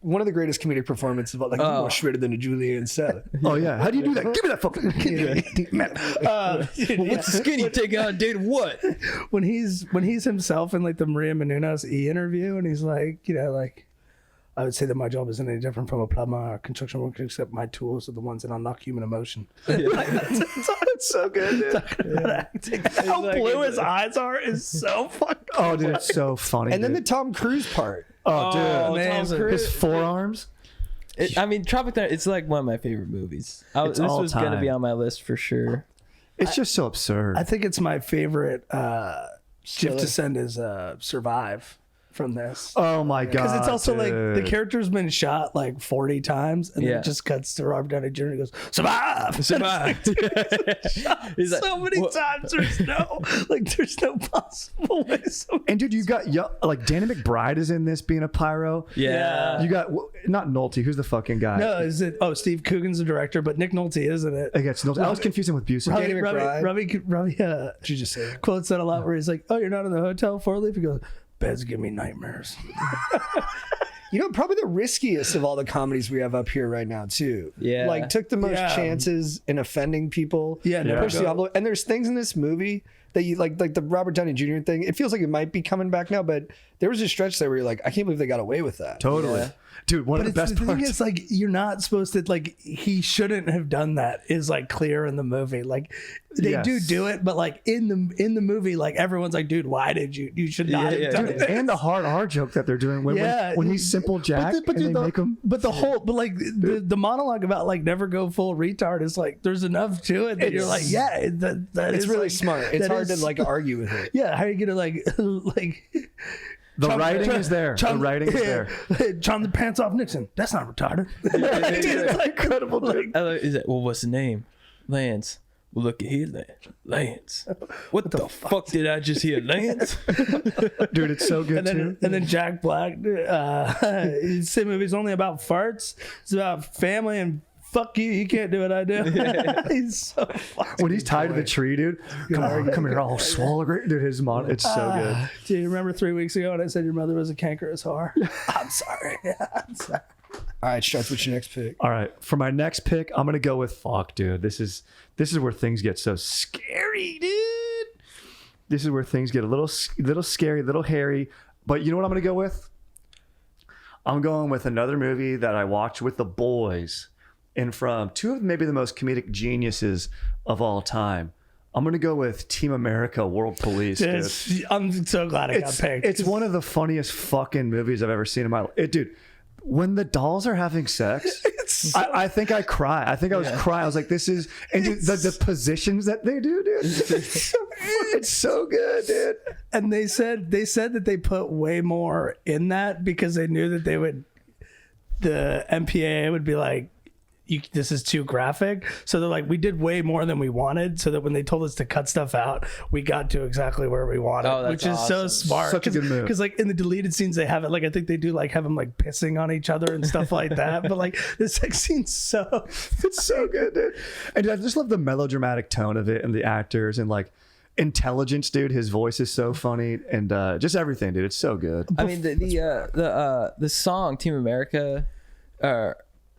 one of the greatest comedic performances of all, like more shredded than a Julian salad. oh yeah, how do you do that? Give me that fucking What's the skinny taking on date? What? When he's himself in like the Maria Menounos interview, and he's like, I would say that my job isn't any different from a plumber or construction worker, except my tools are the ones that unlock human emotion. It's so good, dude. How blue his eyes are is so fucking. Oh, dude, it's so funny. And then the dude. Tom Cruise part. oh, dude, man, Tom Cruise. his forearms. I mean, Tropic Thunder. It's like one of my favorite movies. It's this all was gonna time. be on my list for sure. It's just so absurd. I think it's my favorite gift to send is Survive from this. oh my god! Because it's also like the dude. character's been shot like 40 times, and then Yeah. it just cuts to Robert Downey Jr. and goes, "Survive!" Survive. He's like, so many times. There's no possible way. And dude, you got like Danny McBride is in this being a pyro. Yeah. You got not Nolte. Who's the fucking guy? No, is it? Oh, Steve Coogan's the director, but Nick Nolte isn't it? I guess Nolte. I was confusing with Busey. Danny McBride. Robbie Did you just say it? quotes that a lot where he's like, "Oh, you're not in the hotel 4-leaf." He goes, "Beds give me nightmares." You know, probably the riskiest of all the comedies we have up here right now, too. Yeah. Like, took the most Yeah. chances in offending people. Yeah, never Pushed the go. envelope. And there's things in this movie that you like the Robert Downey Jr. thing. It feels like it might be coming back now, but there was a stretch there where you're like, I can't believe they got away with that. Totally, dude. One But of the best the thing parts. is, like, you're not supposed to, like, he shouldn't have done that is like clear in the movie. Like, they Yes. do it, but like in the movie, like everyone's like, "Dude, why did you should not have done Dude, it." and the hard R joke that they're doing when he's simple Jack and they make him. But the monologue about like never go full retard is like there's enough to it that you're like, yeah, that It's is, really like, smart. It's that hard is- to like argue with it. Yeah, how are you gonna like The writing is there. The writing is there. Charm the pants off Nixon. That's not retarded. It's like incredible. Like, Is it? Well, what's the name? Lance. Well, look at here, Lance. What the fuck did I just hear, Lance? Dude, it's so good too. and then Jack Black, his movie's only about farts. It's about family and fuck you. You can't do what I do. He's so fucking When he's tied to the tree, dude. Come here, I'll swallow great. Dude, his mom. It's so good. Do you remember 3 weeks ago when I said your mother was a cankerous whore? I'm sorry. I'm sorry. All right, Strutz, what's your next pick? All right, for my next pick, I'm gonna go with fuck, dude. This is where things get so scary, dude. This is where things get a little scary, a little hairy. But you know what I'm gonna go with? I'm going with another movie that I watched with the boys, and from two of maybe the most comedic geniuses of all time. I'm gonna go with Team America: World Police. Dude. I'm so glad I got picked. It's one of the funniest fucking movies I've ever seen in my life. Dude, when the dolls are having sex, I think I cry. I think I was crying. I was like, this is, and dude, the positions that they do, dude. It's so good, dude. And they said that they put way more in that because they knew that the MPAA would be like, this is too graphic. So they're like, we did way more than we wanted, so that when they told us to cut stuff out, we got to exactly where we wanted, Oh, that's which is so awesome. smart. Such a good move. Because like in the deleted scenes, they have it like, I think they do like have them like pissing on each other and stuff like that. But like the sex scene's It's so good, dude. And I just love the melodramatic tone of it and the actors and like intelligence, dude. His voice is so funny and just everything, dude. It's so good. I mean, the song Team America.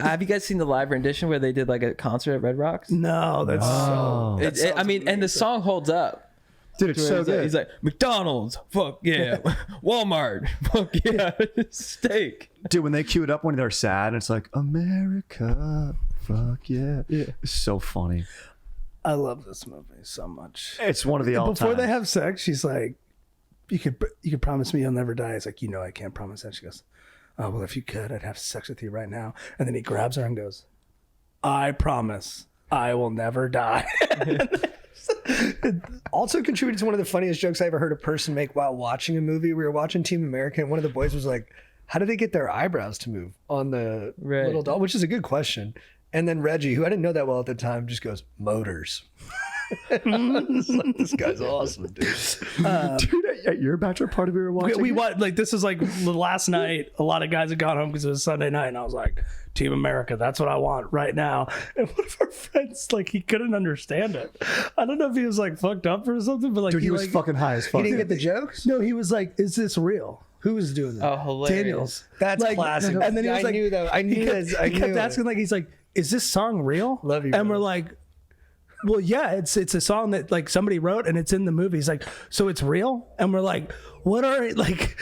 Have you guys seen the live rendition where they did like a concert at Red Rocks? no, that's so. I mean, and the song holds up. Dude, it's so good. He's like, McDonald's, fuck yeah. Walmart, fuck yeah. Steak. Dude, when they cue it up when they're sad, it's like, America, fuck yeah. It's so funny. I love this movie so much. It's one of the all-time. Before they have sex, she's like, you could promise me you'll never die. It's like, I can't promise that. She goes, oh, well, if you could, I'd have sex with you right now. And then he grabs her and goes, I promise I will never die. Also contributed to one of the funniest jokes I ever heard a person make while watching a movie. We were watching Team America, and one of the boys was like, how do they get their eyebrows to move on the little doll? Which is a good question. And then Reggie, who I didn't know that well at the time, just goes, motors. I was like, this guy's awesome, dude. Dude, at your bachelor party we were watching. We watched, like, this is like the last night. A lot of guys had gone home because it was Sunday night, and I was like, Team America, that's what I want right now. And one of our friends, like, he couldn't understand it. I don't know if he was like fucked up or something, but like, Dude, he was like, fucking high as fuck. You didn't get the jokes? No, he was like, is this real? Who was doing that? Oh, hilarious. Daniels. That's Like, classic. And then he was I like, knew that. I knew that. I he kept knew asking, like, he's like, is this song real? Love you, And bro. we're like, well, yeah, it's a song that like somebody wrote and it's in the movie. He's like, so it's real? And we're like, what are it like?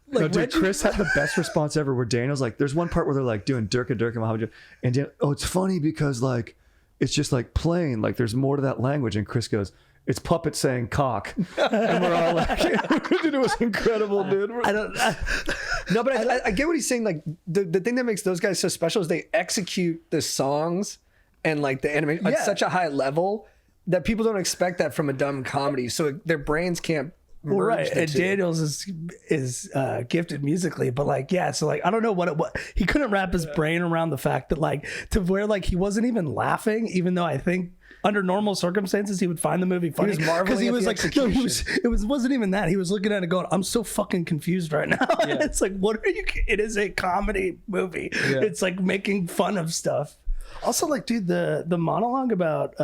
No, dude, Reggie- Chris had the best response ever where Daniel's like, there's one part where they're like doing Durka Durka Muhammad. And Dan, it's funny because like, it's just like plain, like there's more to that language. And Chris goes, it's puppet saying cock. And we're all like, dude, it was incredible, dude. I don't. No, but I get what he's saying. Like the thing that makes those guys so special is they execute the songs and like the animation at such a high level that people don't expect that from a dumb comedy. So their brains can't merge Well, right, the and two. Daniels is gifted musically, but like, yeah, so like, I don't know what it was. He couldn't wrap his brain around the fact that like, to where like he wasn't even laughing, even though I think under normal circumstances he would find the movie funny was marveling he at was the like, no, execution. it wasn't even that. He was looking at it going, I'm so fucking confused right now. And it's like, what are you? It is a comedy movie. Yeah. It's like making fun of stuff. Also, like, dude, the monologue about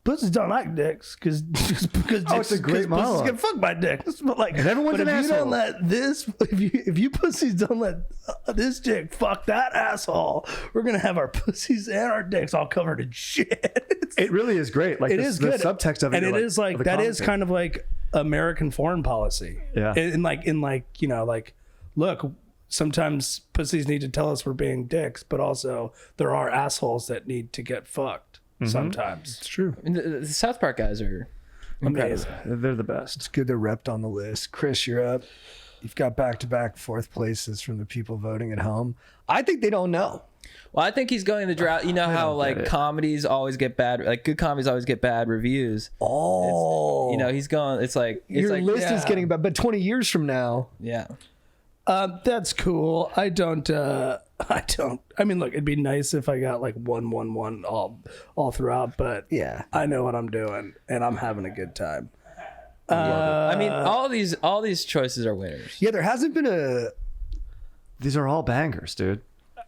pussies don't like dicks because it's a great monologue. Pussies get fucked by dicks, but like, And everyone's but an if you asshole. don't let this, if you pussies don't let this dick fuck that asshole, we're gonna have our pussies and our dicks all covered in shit. It really is great. Like It the, is the good, subtext of it. and you're it is like the that is commentary. kind of like American foreign policy. Yeah. in like you know, like, look, sometimes pussies need to tell us we're being dicks, but also there are assholes that need to get fucked sometimes. It's true. I mean, the South Park guys are incredible. Amazing. They're the best. It's good they're repped on the list. Chris, you're up. You've got back-to-back fourth places from the people voting at home. I think they don't know. Well, I think he's going the drought. You know how like it. comedies always get bad, like good comedies always get bad reviews. Oh, You know, he's going. It's like your list is yeah. getting bad. But 20 years from now, yeah. That's cool. I don't. I mean, look, it'd be nice if I got like 1 all throughout, but yeah. I know what I'm doing and I'm having a good time. I mean, all these choices are winners. Yeah, there hasn't been a These are all bangers, dude.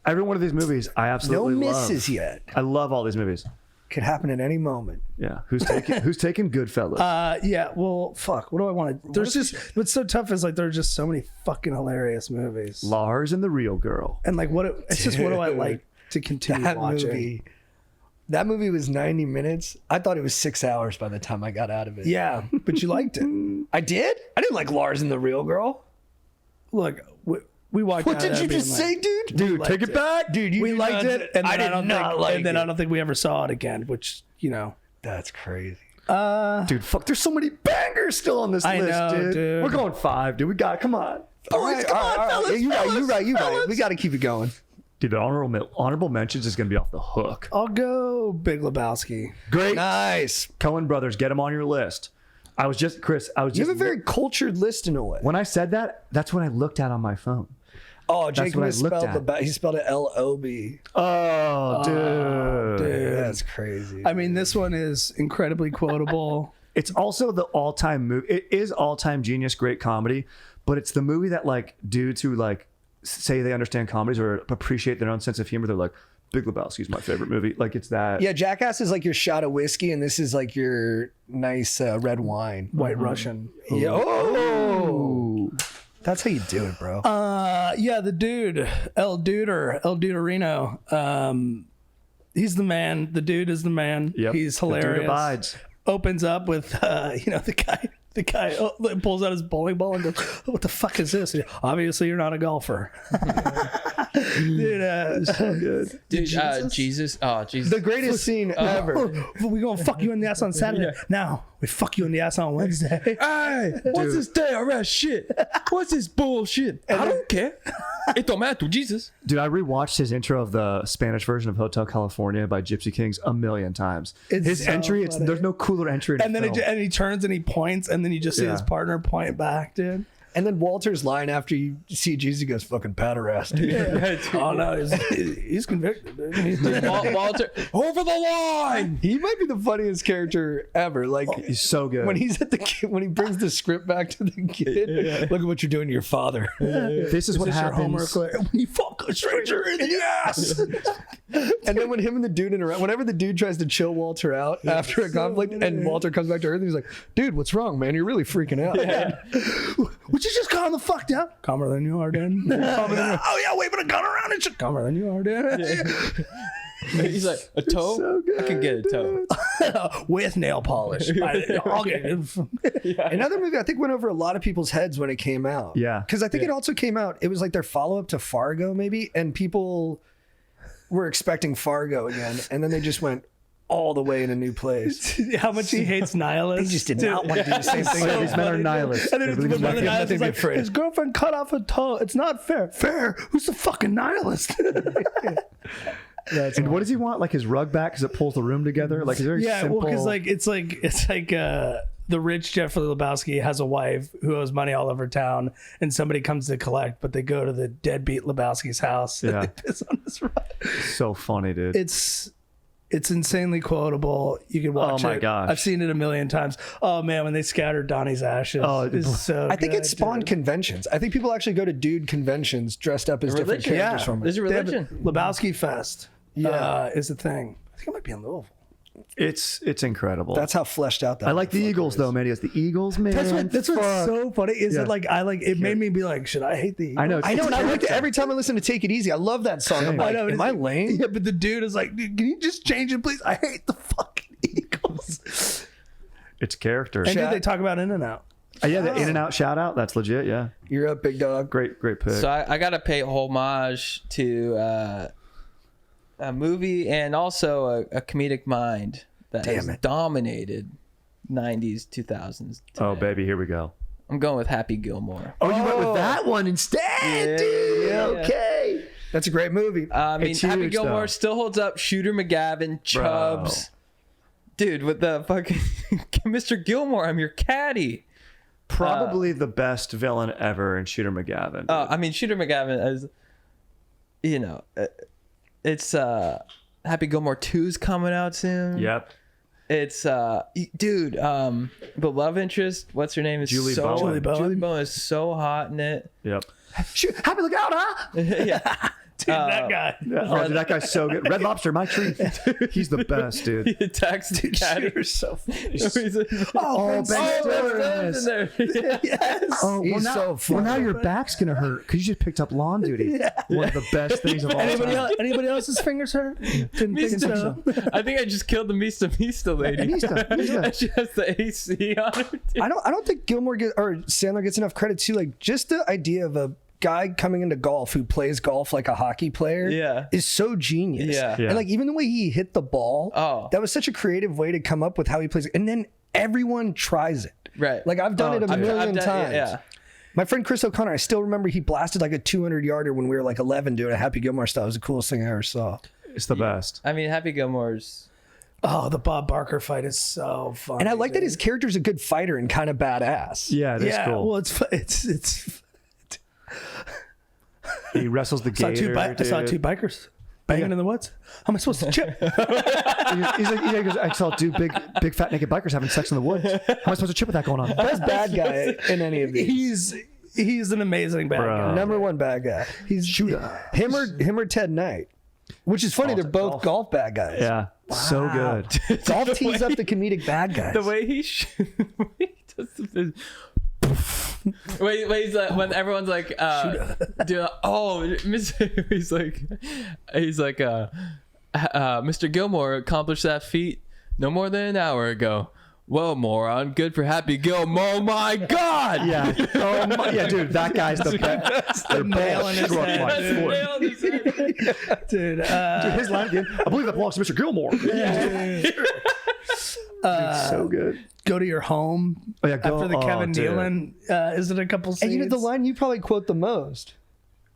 Every one of these movies, I no absolutely misses love. yet. I love all these movies. Could happen at any moment. Yeah. Who's taking Goodfellas? Yeah. Well, fuck. What do I want to? There's just what's so tough is like there's just so many fucking hilarious movies, Lars and the Real Girl. and like it's just what do I like to continue That watching? movie. That movie was 90 minutes. I thought it was 6 hours by the time I got out of it. Yeah, but you liked it. I did? I didn't like Lars and the Real Girl. Look, we walked. What out of did you that being just like, say, dude? Dude, take it back. Dude, you We do liked not- it, and I then did don't not think, like and then it. I don't think we ever saw it again. Which, you know, That's crazy. Dude, fuck, there's so many bangers still on this I list, know, dude. We're going 5, dude. We got it. Come on. All right. Yeah, you're right. We got to keep it going. Dude, the honorable mentions is going to be off the hook. I'll go Big Lebowski. Great. Nice. Coen Brothers, get them on your list. Chris, You have a very cultured list in a way. when I said that, that's what I looked at on my phone. Oh, Jake what I looked misspelled at. he spelled it L-O-B. Oh, dude. That's crazy. I mean, this one is incredibly quotable. It's also the all-time movie. It is all-time genius, great comedy, but it's the movie that like dudes who like say they understand comedies or appreciate their own sense of humor. They're like, Big Lebowski's my favorite movie. Like it's that. Yeah, Jackass is like your shot of whiskey, and this is like your nice red wine. White Russian. Yeah. Oh, that's how you do it, bro. Yeah, the dude, El Duderino. He's the man. The dude is the man. Yep. He's The dude hilarious. abides. Opens up with, the guy pulls out his bowling ball and goes, "What the fuck is this?" Obviously, you're not a golfer. Dude, So good. Dude, Jesus. Oh, Jesus. The greatest scene ever. we gonna fuck you in the ass on Saturday. Now we fuck you in the ass on Wednesday. Hey, what's this day arrest shit? What's this bullshit? I don't care. It don't matter to Jesus. Dude, I rewatched his intro of the Spanish version of Hotel California by Gypsy Kings a million times. It's His so entry, funny. there's no cooler entry in And a then film. he turns and he points, and then you just see his Yeah. partner point back, dude. And then Walter's line after you see Jesus, he goes, "Fucking pederast." Oh no, he's convicted, dude. Walter, over the line. He might be the funniest character ever. Like He's so good. when he's at the kid, when he brings the script back to the kid. Look at what you're doing to your father. This is what This your happens. homework when you fuck a stranger in the ass. And then when him and the dude interact, whenever the dude tries to chill Walter out after a conflict, and Walter comes back to Earth, he's like, "Dude, what's wrong, man? You're really freaking out." Would you just calm the fuck down? Calmer than you are, Dan. Oh yeah, waving a gun around and shit. Calmer than you are, Dan. He's like, a toe? so good, I can get a toe. With nail polish. I'll get it. Another movie I think went over a lot of people's heads when it came out. Yeah. Because I think it also came out, it was like their follow-up to Fargo maybe, and people were expecting Fargo again, and then they just went all the way in a new place. How much he hates nihilists. He just did not want to do the same thing. Oh, these men are nihilists. And then They believe it's in when the nothing. nihilist is nothing to be like, afraid. his girlfriend cut off a toe. It's not fair. Fair? Who's the fucking nihilist? And what does he want? Like his rug back because it pulls the room together? Like is there Yeah, simple... well, because it's like the rich Jeffrey Lebowski has a wife who owes money all over town, and somebody comes to collect, but they go to the deadbeat Lebowski's house. And Yeah. they piss on his rug. so funny, dude. It's insanely quotable. You can watch it. Oh my gosh. I've seen it a million times. Oh man, when they scattered Donnie's ashes. Oh, it's so I think good, it spawned dude. conventions. I think people actually go to dude conventions dressed up as different Religion. characters Yeah. from it. There's a They have religion. Lebowski Fest. Yeah. Is a thing. I think it might be in Louisville. It's incredible. That's how fleshed out that I like the motherfucker Eagles is. though, man. He has the Eagles, man. That's what's Fuck. so funny is Yeah. that like it made me be like, should I hate the Eagles? I know. I know, and I like it every time I listen to Take It Easy. I love that song. I'm Same. like, I know, am I lame? Yeah, but the dude is like, dude, can you just change it, please? I hate the fucking Eagles. It's character. And dude, they talk about In-N-Out. Yeah, the In-N-Out shout out. That's legit. Yeah, You're up, big dog. great pick. So I got to pay homage to a movie and also a comedic mind that has dominated 90s, 2000s. Oh today. baby, here we go. I'm going with Happy Gilmore. Oh, you went with that one instead, dude. Yeah. Okay. That's a great movie. I mean, It's Happy huge, Gilmore though. still holds up. Shooter McGavin, Chubbs. Dude, with the fucking Mr. Gilmore, I'm your caddy. Probably the best villain ever in Shooter McGavin. dude. I mean, Shooter McGavin is, it's Happy Gilmore 2's coming out soon. Yep. It's dude, the love interest, what's her name? Is Julie so Bowen. Julie Bowen is so hot in it. Yep. Shoot, happy look out, huh? Yeah. Dude, that guy. Oh, dude, that guy's so good. Red Lobster, my treat. He's the best, dude. He attacks the caddy. You're so funny. Oh, Ben Ben Stiller's Stiller's in there. Yes. Oh, He's now, so funny. well, now your back's gonna hurt because you just picked up lawn duty. One of the best things of all time. Anybody else's fingers hurt? Didn't think so. I think I just killed the Mista lady. Mista. She has the AC on her. Dude. I don't think Gilmore or Sandler gets enough credit too. Like just the idea of a guy coming into golf who plays golf like a hockey player Yeah. is so genius. Yeah. Yeah. And like even the way he hit the ball, Oh. that was such a creative way to come up with how he plays it. And then everyone tries it. Right. Like I've done it a I've million done it, times. yeah. My friend Chris O'Connor, I still remember he blasted like a 200-yarder when we were like 11 doing a Happy Gilmore style. It was the coolest thing I ever saw. It's the best. I mean, Happy Gilmore's. Oh, the Bob Barker fight is so fun. And I like that his character's a good fighter and kind of badass. Yeah, that's Yeah, cool. well, it's He wrestles the gator. I saw two bikers banging in the woods. How am I supposed to chip? He goes, I saw two big fat naked bikers having sex in the woods. How am I supposed to chip with that going on? Best bad guy in any of these. He's an amazing bad guy. Number one bad guy. He's him or Ted Knight. Which is funny, they're both golf bad guys. Yeah. Wow. So good. Golf tees up the comedic bad guys. The way he does this. Wait, he's like, when everyone's like, doing, he's like, Mr. Gilmore accomplished that feat no more than an hour ago. Whoa, moron! Good for Happy Gilmore. Oh my God! Yeah. Yeah, dude, that guy's the best. The nail in his head. Dude, his line again. I believe that belongs to Mr. Gilmore. So good. Go to your home. Oh, yeah, after the Kevin Nealon. Is it a couple scenes? And the line you probably quote the most.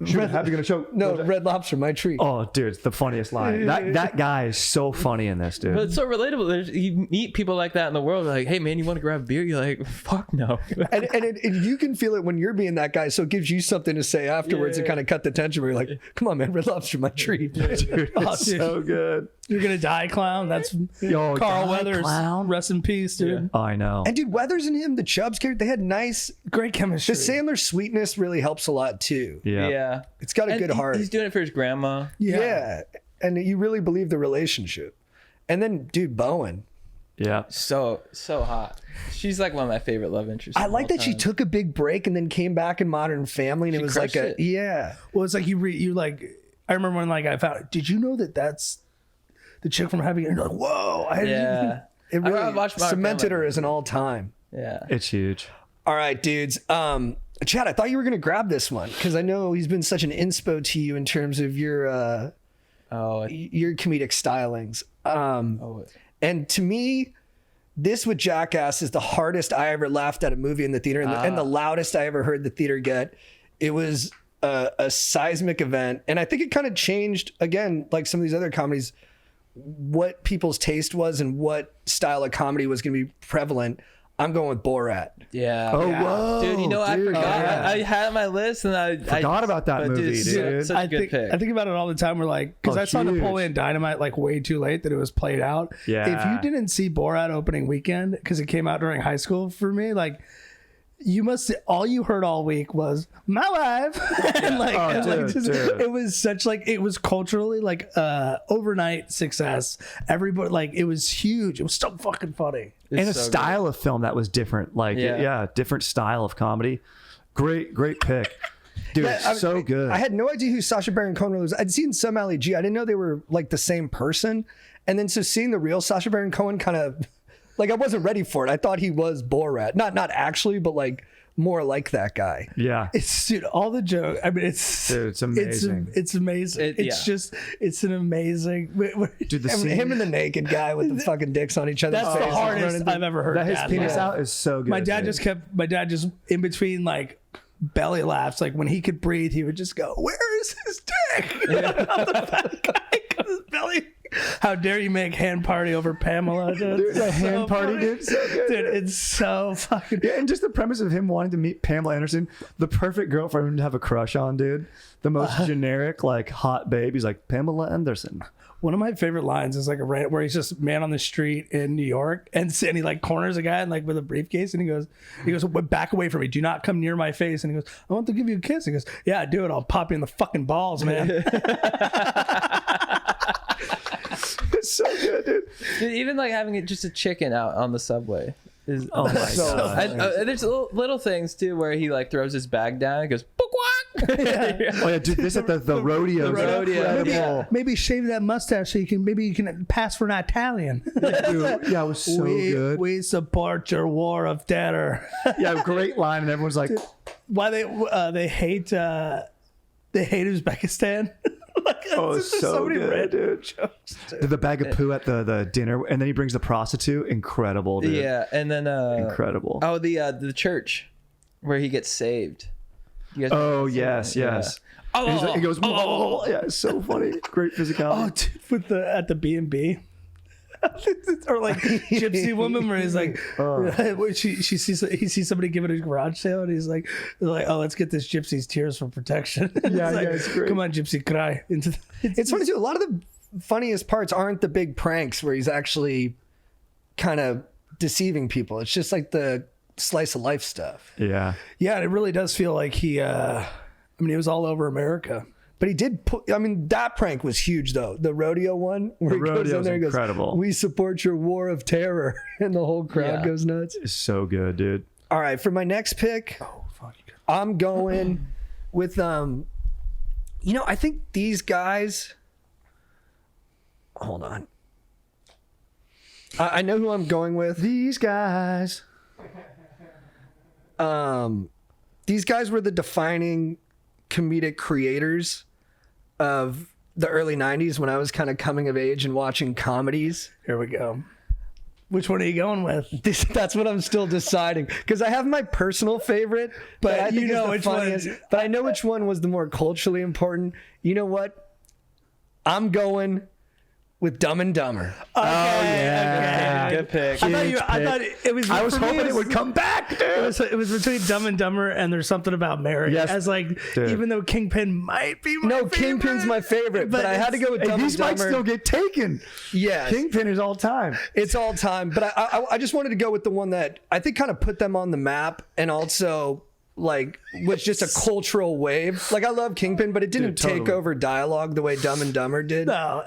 Happy gonna choke. No, Red Lobster, my treat. Oh, dude, it's the funniest line. That guy is so funny in this, dude. But it's so relatable. You meet people like that in the world. Like, hey man, you want to grab a beer? You're like, fuck no. and you can feel it when you're being that guy. So it gives you something to say afterwards and kind of cut the tension. Where you're like, come on, man, Red Lobster, my treat. Dude, it's so good. You're gonna die, clown. That's Carl Weathers. Clown. Rest in peace, dude. Yeah. I know. And dude, Weathers and him, the Chubbs character, they had great chemistry. The Sandler sweetness really helps a lot too. Yeah. It's got a good heart. He's doing it for his grandma. Yeah. And you really believe the relationship. And then, dude, Bowen. Yeah. So hot. She's like one of my favorite love interests. I like that she took a big break and then came back in Modern Family, and it was like Well, it's like you like. I remember when I found. Did you know that that's the chick from Having? And you're like, whoa! It really cemented her as an all-time. Yeah, it's huge. All right, dudes. Chad, I thought you were gonna grab this one because I know he's been such an inspo to you in terms of your comedic stylings. And to me, this with Jackass is the hardest I ever laughed at a movie in the theater, and the loudest I ever heard the theater get. It was a seismic event, and I think it kind of changed again, like some of these other comedies, what people's taste was and what style of comedy was going to be prevalent. I'm going with Borat. Yeah. Oh, whoa. Dude, I forgot. Yeah. I had it on my list and I forgot about that movie, dude. Such a good pick. I think about it all the time. We're like, because I saw Napoleon Dynamite like way too late that it was played out. Yeah. If you didn't see Borat opening weekend, because it came out during high school for me, like, you must all you heard all week was my wife. It was such it was culturally overnight success. Everybody it was huge. It was so fucking funny. And a style of film that was different. Different style of comedy. Great pick. Dude, so good. I had no idea who Sacha Baron Cohen was. I'd seen some Ali G. I didn't know they were like the same person. And then so seeing the real Sacha Baron Cohen kind of I wasn't ready for it. I thought he was Borat. Not actually, but more like that guy. Yeah. It's all the joke. I mean, it's amazing. It's amazing. It's an amazing. Dude, him and the naked guy with the fucking dicks on each other's That's faces. the hardest I've ever heard. His penis out is so good. My dad just in between belly laughs. When he could breathe, he would just go, "Where is his dick?" The fat guy, 'cause his belly. How dare you make Hand Party over Pamela, dude? The Hand Party, dude. So good, dude, it's so fucking. Yeah, and just the premise of him wanting to meet Pamela Anderson, the perfect girl for him to have a crush on, dude. The most generic, hot babe. He's like, Pamela Anderson. One of my favorite lines is where he's just man on the street in New York and he corners a guy and with a briefcase and he goes, back away from me. Do not come near my face. And he goes, I want to give you a kiss. He goes, yeah, do it. I'll pop you in the fucking balls, man. It's so good, dude. Even having just a chicken out on the subway is my god. There's little things too where he throws his bag down and goes book walk. Oh yeah, dude, this at the rodeo. Maybe shave that mustache so you can pass for an Italian. Dude, yeah, it was so good. We support your war of terror. Yeah, great line, and everyone's like, why they hate Uzbekistan. So good, dude. The bag of poo at the dinner, and then he brings the prostitute. Incredible, dude. Yeah, and then incredible. Oh, the church where he gets saved. Yes. Yeah. Oh, he goes. Yeah, it's so funny. Great physicality. Oh, dude, at the B&B. Or like Gypsy Woman, where he's like, he sees somebody giving a garage sale, and he's like, oh, let's get this gypsy's tears for protection. Yeah, like, it's great. Come on, Gypsy, cry into. It's funny too. A lot of the funniest parts aren't the big pranks where he's actually kind of deceiving people. It's just like the slice of life stuff. Yeah. Yeah, it really does feel like he. I mean, he was all over America. But he did put, I mean, that prank was huge though. The rodeo one where he goes in there and goes, incredible. "We support your war of terror." And the whole crowd goes nuts. It's so good, dude. All right, for my next pick, I'm going with I think these guys. Hold on. I know who I'm going with. These guys. These guys were the defining comedic creators of the early 90s when I was kind of coming of age and watching comedies. Here we go. Which one are you going with? That's what I'm still deciding, because I have my personal favorite, but I think you know it's the which funniest. one. But I know which one was the more culturally important. You know what? I'm going with Dumb and Dumber. Yeah. Good pick. I thought it was. I was for me, hoping it would come back, dude. It was between Dumb and Dumber and There's Something About Mary. Yes, as like, dude. even though Kingpin might be my favorite, Kingpin's my favorite, but I had to go with Hey, Dumb and these might Dumber. still get taken. Yes. Kingpin is all time. It's all time, but I just wanted to go with the one that I think kind of put them on the map, and also like was just a cultural wave. Like, I love Kingpin, but it didn't take totally. over dialogue the way Dumb and Dumber did. No,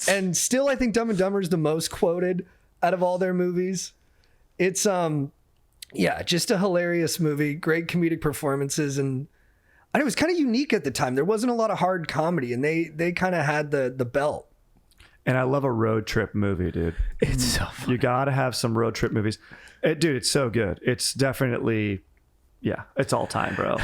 And still, I think Dumb and Dumber is the most quoted out of all their movies. It's just a hilarious movie, great comedic performances, and it was kind of unique at the time. There wasn't a lot of hard comedy, and they kind of had the belt. And I love a road trip movie, dude. it's so funny. You got to have some road trip movies. Dude, it's so good. It's definitely, yeah, it's all time, bro.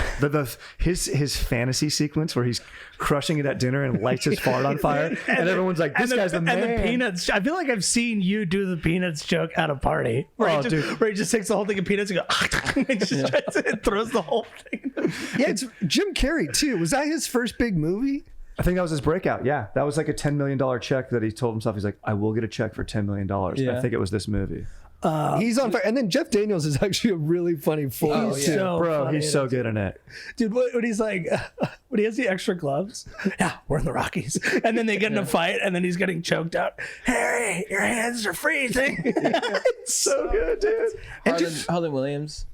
His fantasy sequence where he's crushing it at dinner and lights his fart on fire, and everyone's like, "This guy's the man." And the peanuts. I feel like I've seen you do the peanuts joke at a party. Oh, he just, dude. where he just takes the whole thing of peanuts and goes, and just tries to, throws the whole thing. Yeah, it's Jim Carrey too. Was that his first big movie? I think that was his breakout. Yeah, that was like a $10 million check that he told himself. He's like, "I will get a check for $10 million." Yeah. I think it was this movie. He's on fire. And then Jeff Daniels is actually a really funny foil. He's too. so Bro, funny. he's so good in it. Dude, when he's like, when he has the extra gloves, yeah, we're in the Rockies, and then they get in a fight, and then he's getting choked out. Harry, your hands are freezing. It's so good, dude. Harlan Williams.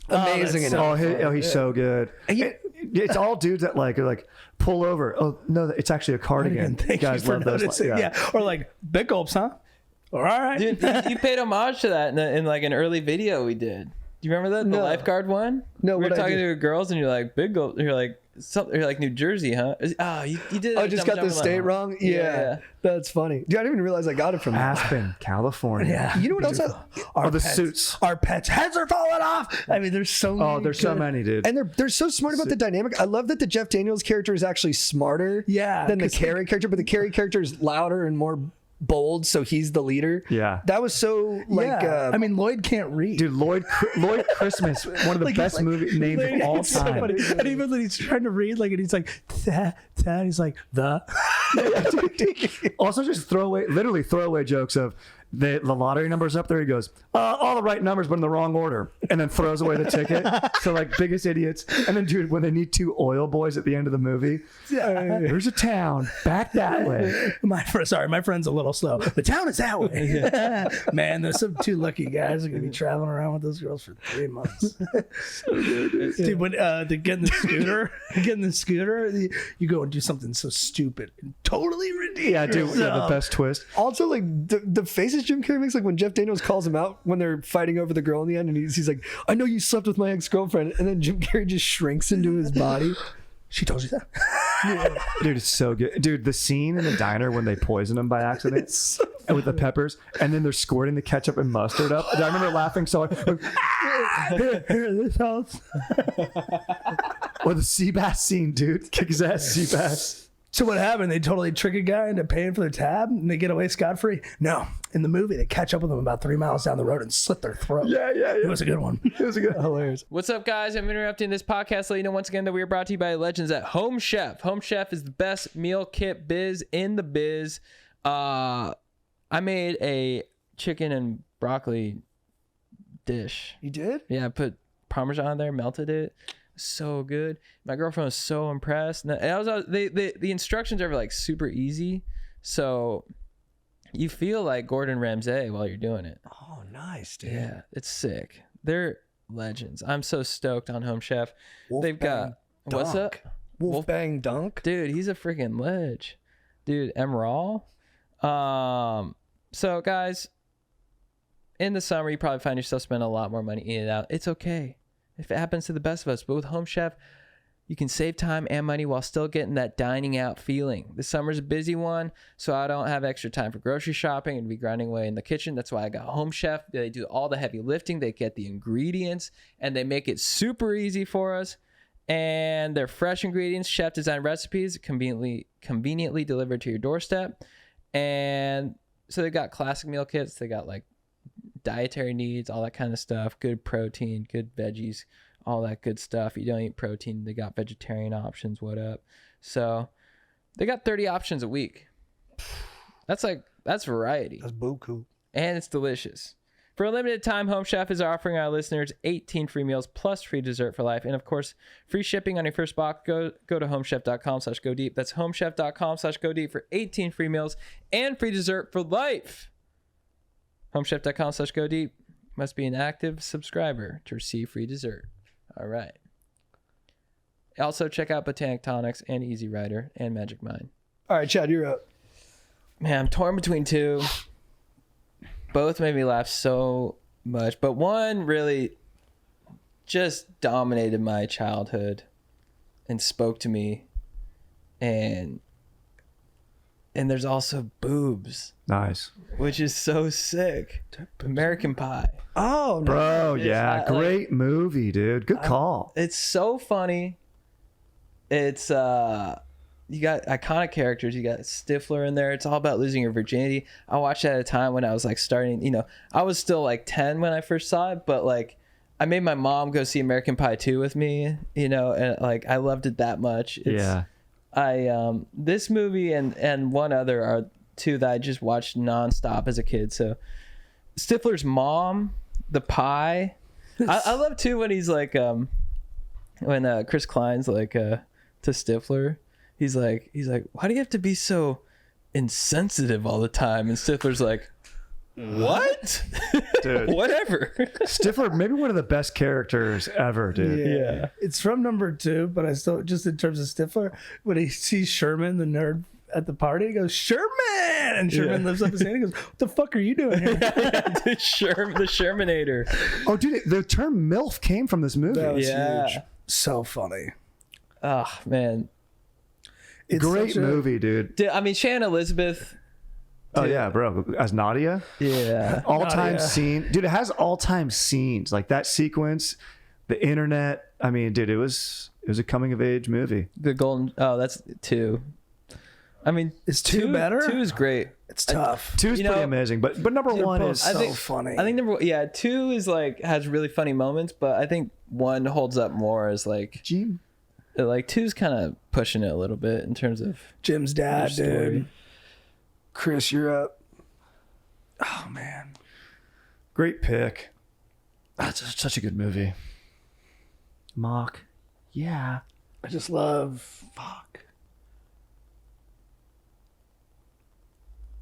Amazing. in it. He's so good. It's all dudes that like are like, pull over. Oh no, it's actually a cardigan. Thank Guys you for love those. noticing. Yeah. Or like big gulps, huh? All right. Dude, you paid homage to that in like an early video we did. Do you remember that? The No. lifeguard one? No, we were what'd I talking do? to girls and you're like, big gulp. You're like, something. You're like New Jersey, huh? You did. I just got the state wrong. Yeah, that's funny. Dude, I didn't even realize I got it from that. Aspen, California. Yeah. You know what else? The suits. Our pets' heads are falling off. I mean, there's so many. Oh, there's so good- many, dude. And they're so smart about the dynamic. I love that the Jeff Daniels character is actually smarter Yeah, than the 'cause Carey character, but the Carey character is louder and more bold, so he's the leader. Yeah. That was so like Yeah. I mean, Lloyd can't read. Dude, Lloyd Christmas, one of the Like, best he's like, movie names of all it's so time. funny. And even when he's trying to read, like, and he's like, that, he's like, the. Also, just literally throwaway jokes of the lottery numbers up there. He goes, all the right numbers, but in the wrong order, and then throws away the ticket. So like, biggest idiots. And then, dude, when they need two oil boys at the end of the movie, there's a town back that way. My friend's a little slow. The town is that way. Man, there's some two lucky guys are gonna be traveling around with those girls for 3 months. Dude, when they get in the scooter, you go and do something so stupid and totally ridiculous. Yeah, dude, the best twist. also like the faces Jim Carrey makes, like when Jeff Daniels calls him out when they're fighting over the girl in the end, and he's like, "I know you slept with my ex-girlfriend," and then Jim Carrey just shrinks into his body. She told you that? Dude, it's so good. Dude, the scene in the diner when they poison him by accident and with the peppers, and then they're squirting the ketchup and mustard up. I remember laughing so hard. Here, this house. Or the sea bass scene, dude. Kick his ass, sea bass. So what happened? They totally trick a guy into paying for their tab and they get away scot-free? No. In the movie, they catch up with them about 3 miles down the road and slit their throat. Yeah. It was a good one. It was a good, hilarious. What's up, guys? I'm interrupting this podcast to let you know once again that we are brought to you by Legends at Home Chef. Home Chef is the best meal kit biz in the biz. I I made a chicken and broccoli dish. You did? Yeah, I put Parmesan on there, melted it. So good. My girlfriend was so impressed. And the instructions are like super easy. So you feel like Gordon Ramsay while you're doing it. Oh, nice, dude. Yeah, it's sick. They're legends. I'm so stoked on Home Chef. They've got what's up? Wolfbang Dunk. Dude, he's a freaking ledge. Dude, Emerald. So guys, in the summer you probably find yourself spending a lot more money eating out. It's okay if it happens to the best of us, but with Home Chef you can save time and money while still getting that dining out feeling. This summer's a busy one, so I don't have extra time for grocery shopping and be grinding away in the kitchen. That's why I got Home Chef. They do all the heavy lifting. They get the ingredients and they make it super easy for us. And they're fresh ingredients, chef designed recipes, conveniently delivered to your doorstep. And so they got classic meal kits. They got like dietary needs, all that kind of stuff. Good protein, good veggies, all that good stuff. You don't eat protein, they got vegetarian options. What up? So they got 30 options a week. That's variety. That's buku. And it's delicious. For a limited time, Home Chef is offering our listeners 18 free meals plus free dessert for life. And of course, free shipping on your first box. Go to homechef.com/go deep. That's homechef.com/go deep for 18 free meals and free dessert for life. Homechef.com/go deep. Must be an active subscriber to receive free dessert. All right. Also, check out Botanic Tonics and Easy Rider and Magic Mind. All right, Chad, you're up. Man, I'm torn between two. Both made me laugh so much, but one really just dominated my childhood and spoke to me. And there's also boobs, Nice. which is so sick. American Pie. Oh, no. Bro, yeah. Great movie, dude. Good call. It's so funny. It's you got iconic characters. You got Stifler in there. It's all about losing your virginity. I watched it at a time when I was like starting, I was still like 10 when I first saw it, but like I made my mom go see American Pie 2 with me, and like I loved it that much. Yeah. This movie and one other are two that I just watched nonstop as a kid. So Stifler's mom, the pie. I love too when he's like when Chris Klein's like to Stifler. He's like, why do you have to be so insensitive all the time? And Stifler's like, what? Dude. Whatever. Stifler, maybe one of the best characters ever, dude. Yeah. It's from number 2, but I still, just in terms of Stifler, when he sees Sherman, the nerd at the party, he goes, Sherman! And Sherman lifts up his hand and goes, what the fuck are you doing here? the Shermanator. Oh, dude, the term MILF came from this movie. That was Yeah. huge. So funny. Oh, man. It's Great such a- movie, dude. I mean, Shannon Elizabeth. Oh, yeah, bro. As Nadia. Yeah. All-time Nadia. scene. Dude, it has all-time scenes. Like that sequence, the internet. I mean, dude, it was a coming-of-age movie. The golden. Oh, that's 2. I mean, Is 2 better? 2 is great. It's tough. 2 is You pretty know, amazing, but number They're 1 both is so funny. I think 2 is like has really funny moments, but I think 1 holds up more as like Jim. 2's kind of pushing it a little bit in terms of Jim's dad, their story. dude. Chris, you're up. Oh, man. Great pick. That's such a good movie. Mock. Yeah. I just love. Fuck.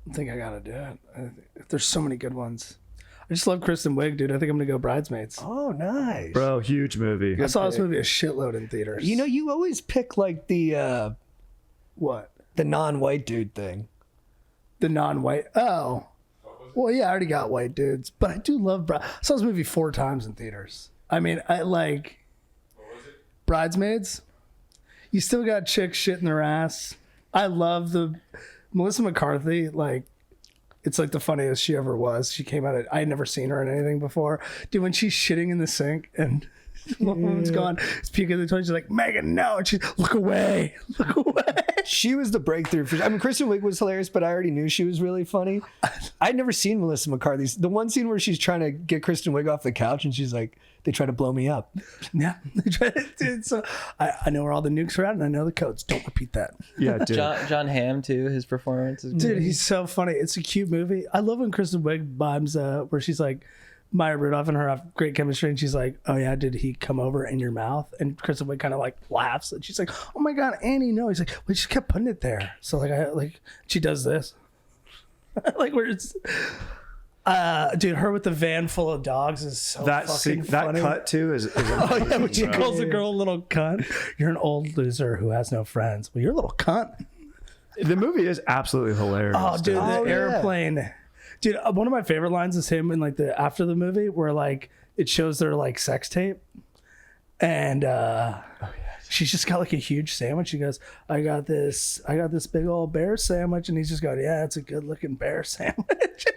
I think I gotta do it. There's so many good ones. I just love Kristen Wiig, dude. I think I'm gonna go Bridesmaids. Oh, nice. Bro, huge movie. I saw this movie a shitload in theaters. You always pick like the what? non-white dude thing. The non-white. Oh. Well, yeah, I already got white dudes, but I do love. I saw this movie 4 times in theaters. I mean, I like. Bridesmaids. You still got chicks shitting their ass. I love the Melissa McCarthy. Like, it's like the funniest she ever was. She came out. I had never seen her in anything before. Dude, when she's shitting in the sink and Woman's gone. It's puking in the toilet. She's like, Megan, no. And she's, look away. Look away. She was the breakthrough. I mean, Kristen Wiig was hilarious, but I already knew she was really funny. I'd never seen Melissa McCarthy's. The one scene where she's trying to get Kristen Wiig off the couch and she's like, they try to blow me up. Yeah. Dude, so I know where all the nukes are at and I know the codes. Don't repeat that. Yeah, dude. John Hamm too. His performance is Dude, he's so funny. It's a cute movie. I love when Kristen Wiig mimes where she's like, Maya Rudolph and her have great chemistry, and she's like, "Oh yeah, did he come over in your mouth?" And Kristen Wiig kind of like laughs, and she's like, "Oh my god, Annie, no." He's like, "We just kept putting it there." So like she does this, like where it's, dude, her with the van full of dogs is so That fucking that funny. cut too is Oh yeah, when she bro. calls the girl a little cunt. You're an old loser who has no friends. Well, you're a little cunt. The movie is absolutely hilarious. Oh, dude, the Oh, yeah. airplane. Dude, one of my favorite lines is him in like the after the movie where like it shows their like sex tape, and she's just got like a huge sandwich. She goes, I got this big old bear sandwich," and he's just going, "Yeah, it's a good looking bear sandwich."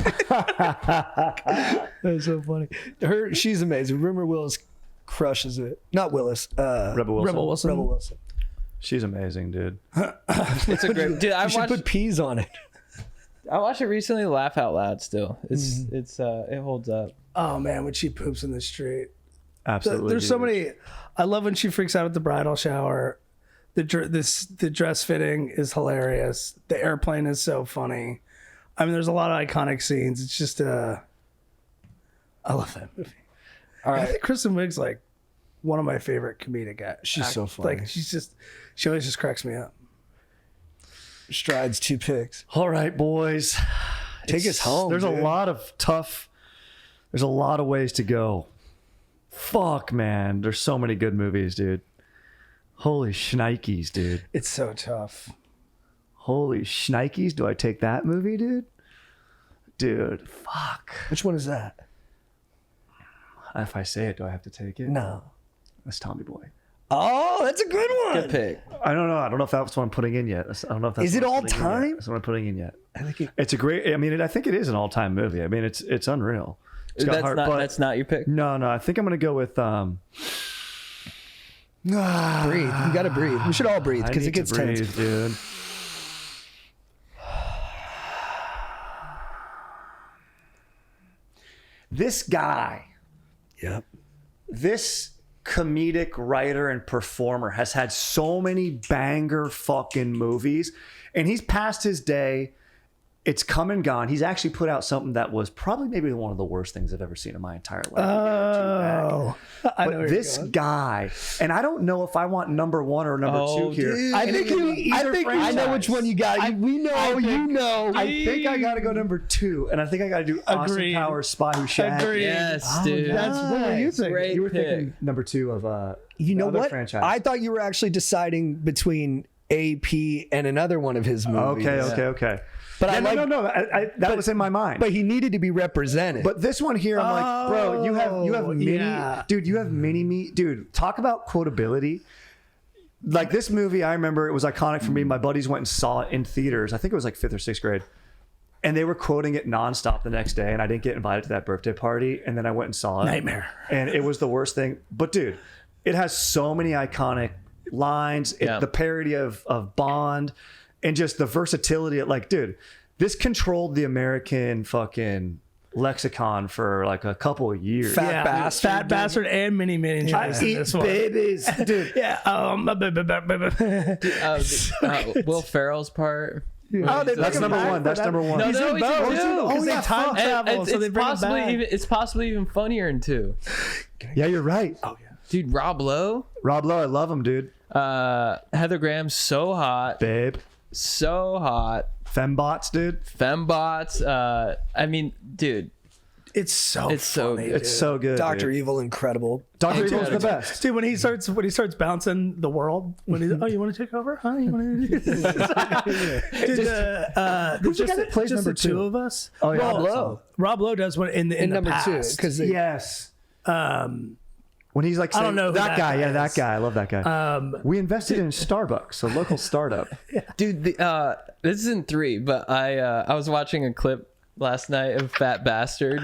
That's so funny. She's amazing. Rumor Willis crushes it. Not Willis. Rebel Wilson. Rebel Wilson. Rebel Wilson. She's amazing, dude. It's a great dude. I You should watched put peas on it. I watched it recently. Laugh out loud. Still, it's it holds up. Oh man, when she poops in the street. Absolutely. There's so dude. many. I love when she freaks out at the bridal shower. The dress fitting is hilarious. The airplane is so funny. I mean, there's a lot of iconic scenes. It's just I love that movie. All I right. think Kristen Wiig's like one of my favorite comedic actors. She's so funny. Like she always just cracks me up. Strides 2 picks. All right, boys. Take us home. There's dude. a lot of ways to go. Fuck, man. There's so many good movies, dude. Holy shnikes, dude. It's so tough. Holy shnikes. Do I take that movie, dude? Dude, fuck. Which one is that? If I say it, do I have to take it? No. That's Tommy Boy. Oh, that's a good one. Good pick. I don't know. I don't know if that's what I'm putting in yet. I don't know if that's Is it what I'm all putting in yet. time? That's what I'm putting in yet. I think It's a great. I mean, I think it is an all-time movie. I mean, it's unreal. It's got That's heart, not but- that's not your pick. No. I think I'm gonna go with. breathe. You got to breathe. We should all breathe I because need it gets to breathe, tense. dude. This guy, Yep. this comedic writer and performer has had so many banger fucking movies, and he's past his day. It's come and gone. He's actually put out something that was probably maybe one of the worst things I've ever seen in my entire life. Oh, I know But where this you're going. guy, and I don't know if I want number 1 or number 2 here. dude. I And think it can you- be I either think I know franchise. which one you got. We know. You know. I think I got to go number 2, and I think I got to do Austin Agreed. Powers, Spy Who Shagged. Me. Agreed. Yes, dude. That's what were you thinking? Great You were pick. thinking number 2 of You know the other what? franchise. I thought you were actually deciding between AP and another one of his movies. Okay. But Yeah, I like, no. That was in my mind. but he needed to be represented. But this one here, I'm like, bro, you have mini, yeah. dude. You have mini me, dude. Talk about quotability. Like this movie, I remember it was iconic for me. My buddies went and saw it in theaters. I think it was like 5th or 6th grade, and they were quoting it nonstop the next day. And I didn't get invited to that birthday party. And then I went and saw it. Nightmare. And it was the worst thing. But dude, it has so many iconic lines. Yeah. The parody of Bond, and just the versatility. Like, dude, this controlled the American fucking lexicon for like a couple of years. Fat bastard, Fat dude. bastard, and mini mini. I eat babies, dude. Yeah. Will Ferrell's part. That's number 1. That's number 1. No, no, it's in 2. Oh yeah, time travel. It's, so they bring him back. it's possibly even funnier in 2. Yeah, you're right. Dude, Rob Lowe, Rob Lowe, I love him, dude. Heather Graham, so hot, Babe. so hot. Fembots, dude. Fembots. I mean, dude, It's so It's so funny, good. It's so good. Dr. dude. Evil, incredible. Dr. Evil's the best. Dude, when he starts bouncing the world, when he's you want to take over? Huh? You want to? Dude, Who's the guy that plays just number the 2 2? of us. Oh, yeah. Rob Lowe. Rob Lowe does one in the number past. 2 because Yes. When he's like, I don't know who that that guy. guy Yeah, that is. guy. I love that guy. We invested in Starbucks, a local startup. dude. This isn't 3, but I was watching a clip last night of Fat Bastard.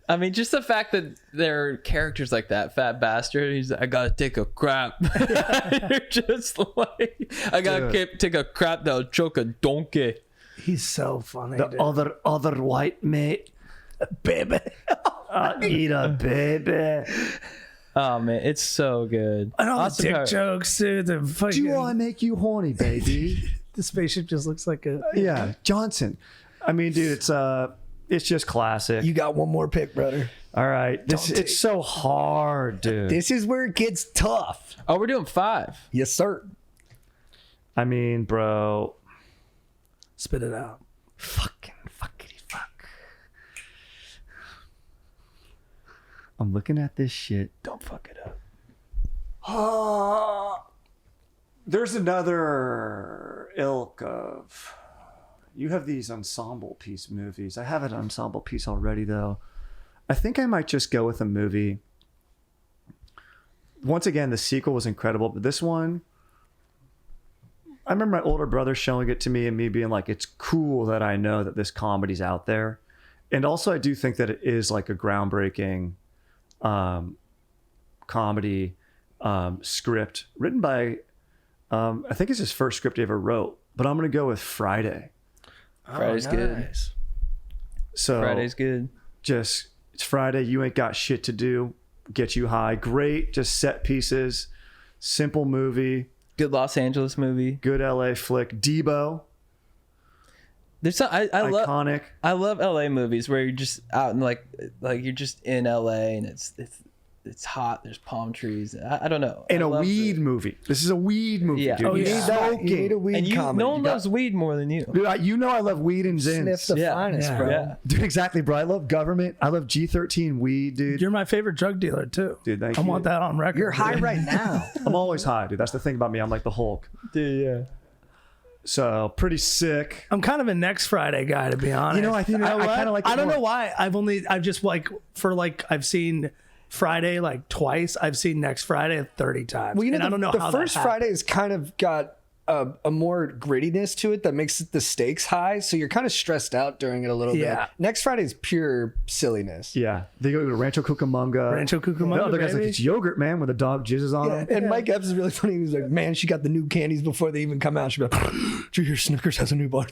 I mean, just the fact that there are characters like that, fat bastard. He's like, I gotta take a crap. You're just like, I gotta take a crap that'll choke a donkey. He's so funny. The dude. other white mate, baby. I'll eat a baby. Oh man, it's so good. And all Austin the dick Powers. jokes, dude. The fucking, Do I make you horny, baby? the spaceship just looks like a. Yeah, Johnson. I mean, dude, it's just classic. You got one more pick, brother. All right, it's so hard, dude. This is where it gets tough. Oh, we're doing 5. Yes, sir. I mean, bro, Spit it out. fuckity fuck. I'm looking at this shit. Don't fuck it up. There's another ilk of. You have these ensemble piece movies. I have an ensemble piece already, though. I think I might just go with a movie. Once again, the sequel was incredible, but this one, I remember my older brother showing it to me and me being like, it's cool that I know that this comedy's out there. And also, I do think that it is like a groundbreaking comedy script written by, I think it's his first script he ever wrote, but I'm going to go with Friday. Friday's good. So Friday's good. just it's Friday, you ain't got shit to do, get you high. Great, just set pieces, simple movie, Good Los Angeles movie. good LA flick. Debo, There's some, I love iconic. I love LA movies where you're just out in like you're just in LA and it's hot. There's palm trees. I don't know. And I a love weed movie. This is a weed movie, Yeah. dude. Oh, You yeah. need that. You need a weed And comedy. no one loves weed more than you. Dude, you know I love weed and Sniff zins. the Yeah. finest, Yeah. bro. Yeah. Dude, exactly, bro. I love government. I love G13 weed, dude. You're my favorite drug dealer too. Dude, thank I you. want that on record. You're high dude. right now. I'm always high, dude. That's the thing about me. I'm like the Hulk. Dude, yeah. So pretty sick. I'm kind of a next Friday guy, to be honest. You know, I think I kind of like. I it don't more. know why. I've just like I've seen Friday like twice. I've seen Next Friday 30 times. Well, you know, and I don't know the how first that happened. Friday has kind of got a more grittiness to it that makes the stakes high, so you're kind of stressed out during it a little Yeah. bit. Next Friday is pure silliness. Yeah, they go to Rancho Cucamonga. Rancho Cucamonga, The other guy's like, baby. it's yogurt, man, where the dog jizzes on him. And Mike Epps is really funny. He's like, man, she got the new candies before they even come out. She'll be like, did you hear Snickers has a new bar?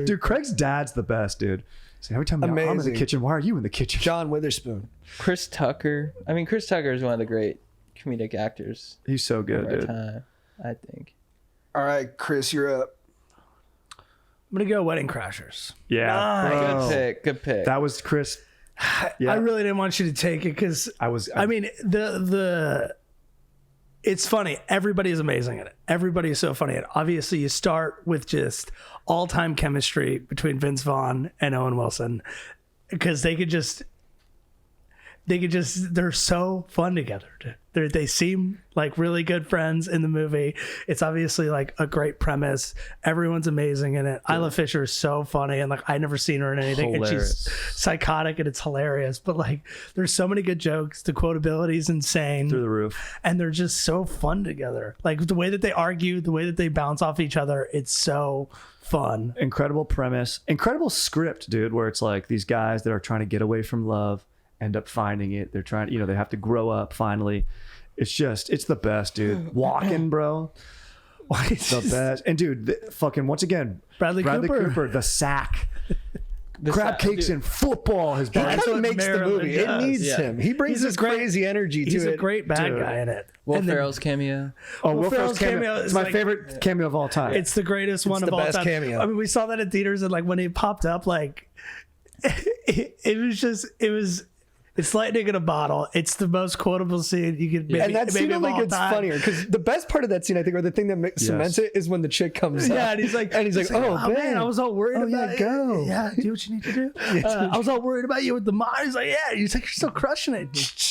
Dude, Craig's dad's the best, dude. So every time I'm in the Amazing. kitchen, why are you in the kitchen? John Witherspoon. Chris Tucker. I mean, Chris Tucker is one of the great comedic actors He's so of good, our dude. time, I think. All right, Chris, you're up. I'm gonna go Wedding Crashers. Yeah, bro. Good pick. Good pick. That was Chris. Yeah. I really didn't want you to take it because I mean it's funny. Everybody is amazing in it. Everybody is so funny. And obviously, you start with just all-time chemistry between Vince Vaughn and Owen Wilson because they're so fun together. They seem like really good friends in the movie. It's obviously like a great premise. Everyone's amazing in it. Isla Fisher is so funny, and like I never seen her in anything, Hilarious. and she's psychotic and it's hilarious. But like, there's so many good jokes. The quotability is insane, Through the roof. and they're just so fun together. Like the way that they argue, the way that they bounce off each other, it's so fun. Incredible premise. Incredible script, dude, where it's like these guys that are trying to get away from love end up finding it. They're trying, they have to grow up finally. It's the best, dude. Walking, bro. It's The just- best. And dude, fucking once again, Bradley Cooper. the sack. The Crab sa- cakes dude, in football has He been. kind That's of what makes the Marilyn movie. does. It needs Yeah. him. He brings He's a this great- crazy energy to He's it. a great bad Dude. guy in it. Will And then- Ferrell's cameo. Oh, Will Ferrell's Ferrell's cameo cameo. is It's my like- favorite cameo of all time. It's the greatest one the of all best time. cameo. I mean, we saw that in theaters, and like when he popped up, like it's lightning in a bottle. It's the most quotable scene you could. Maybe, And that scene maybe of only all gets time. funnier because the best part of that scene, I think, or the thing that cements it, is when the chick comes up. Yeah, and he's like, oh, man, I was all worried Oh, about yeah, it. go. Yeah, do what you need to do. I was all worried about you with the mom. He's like, yeah. He's like, you're still crushing it.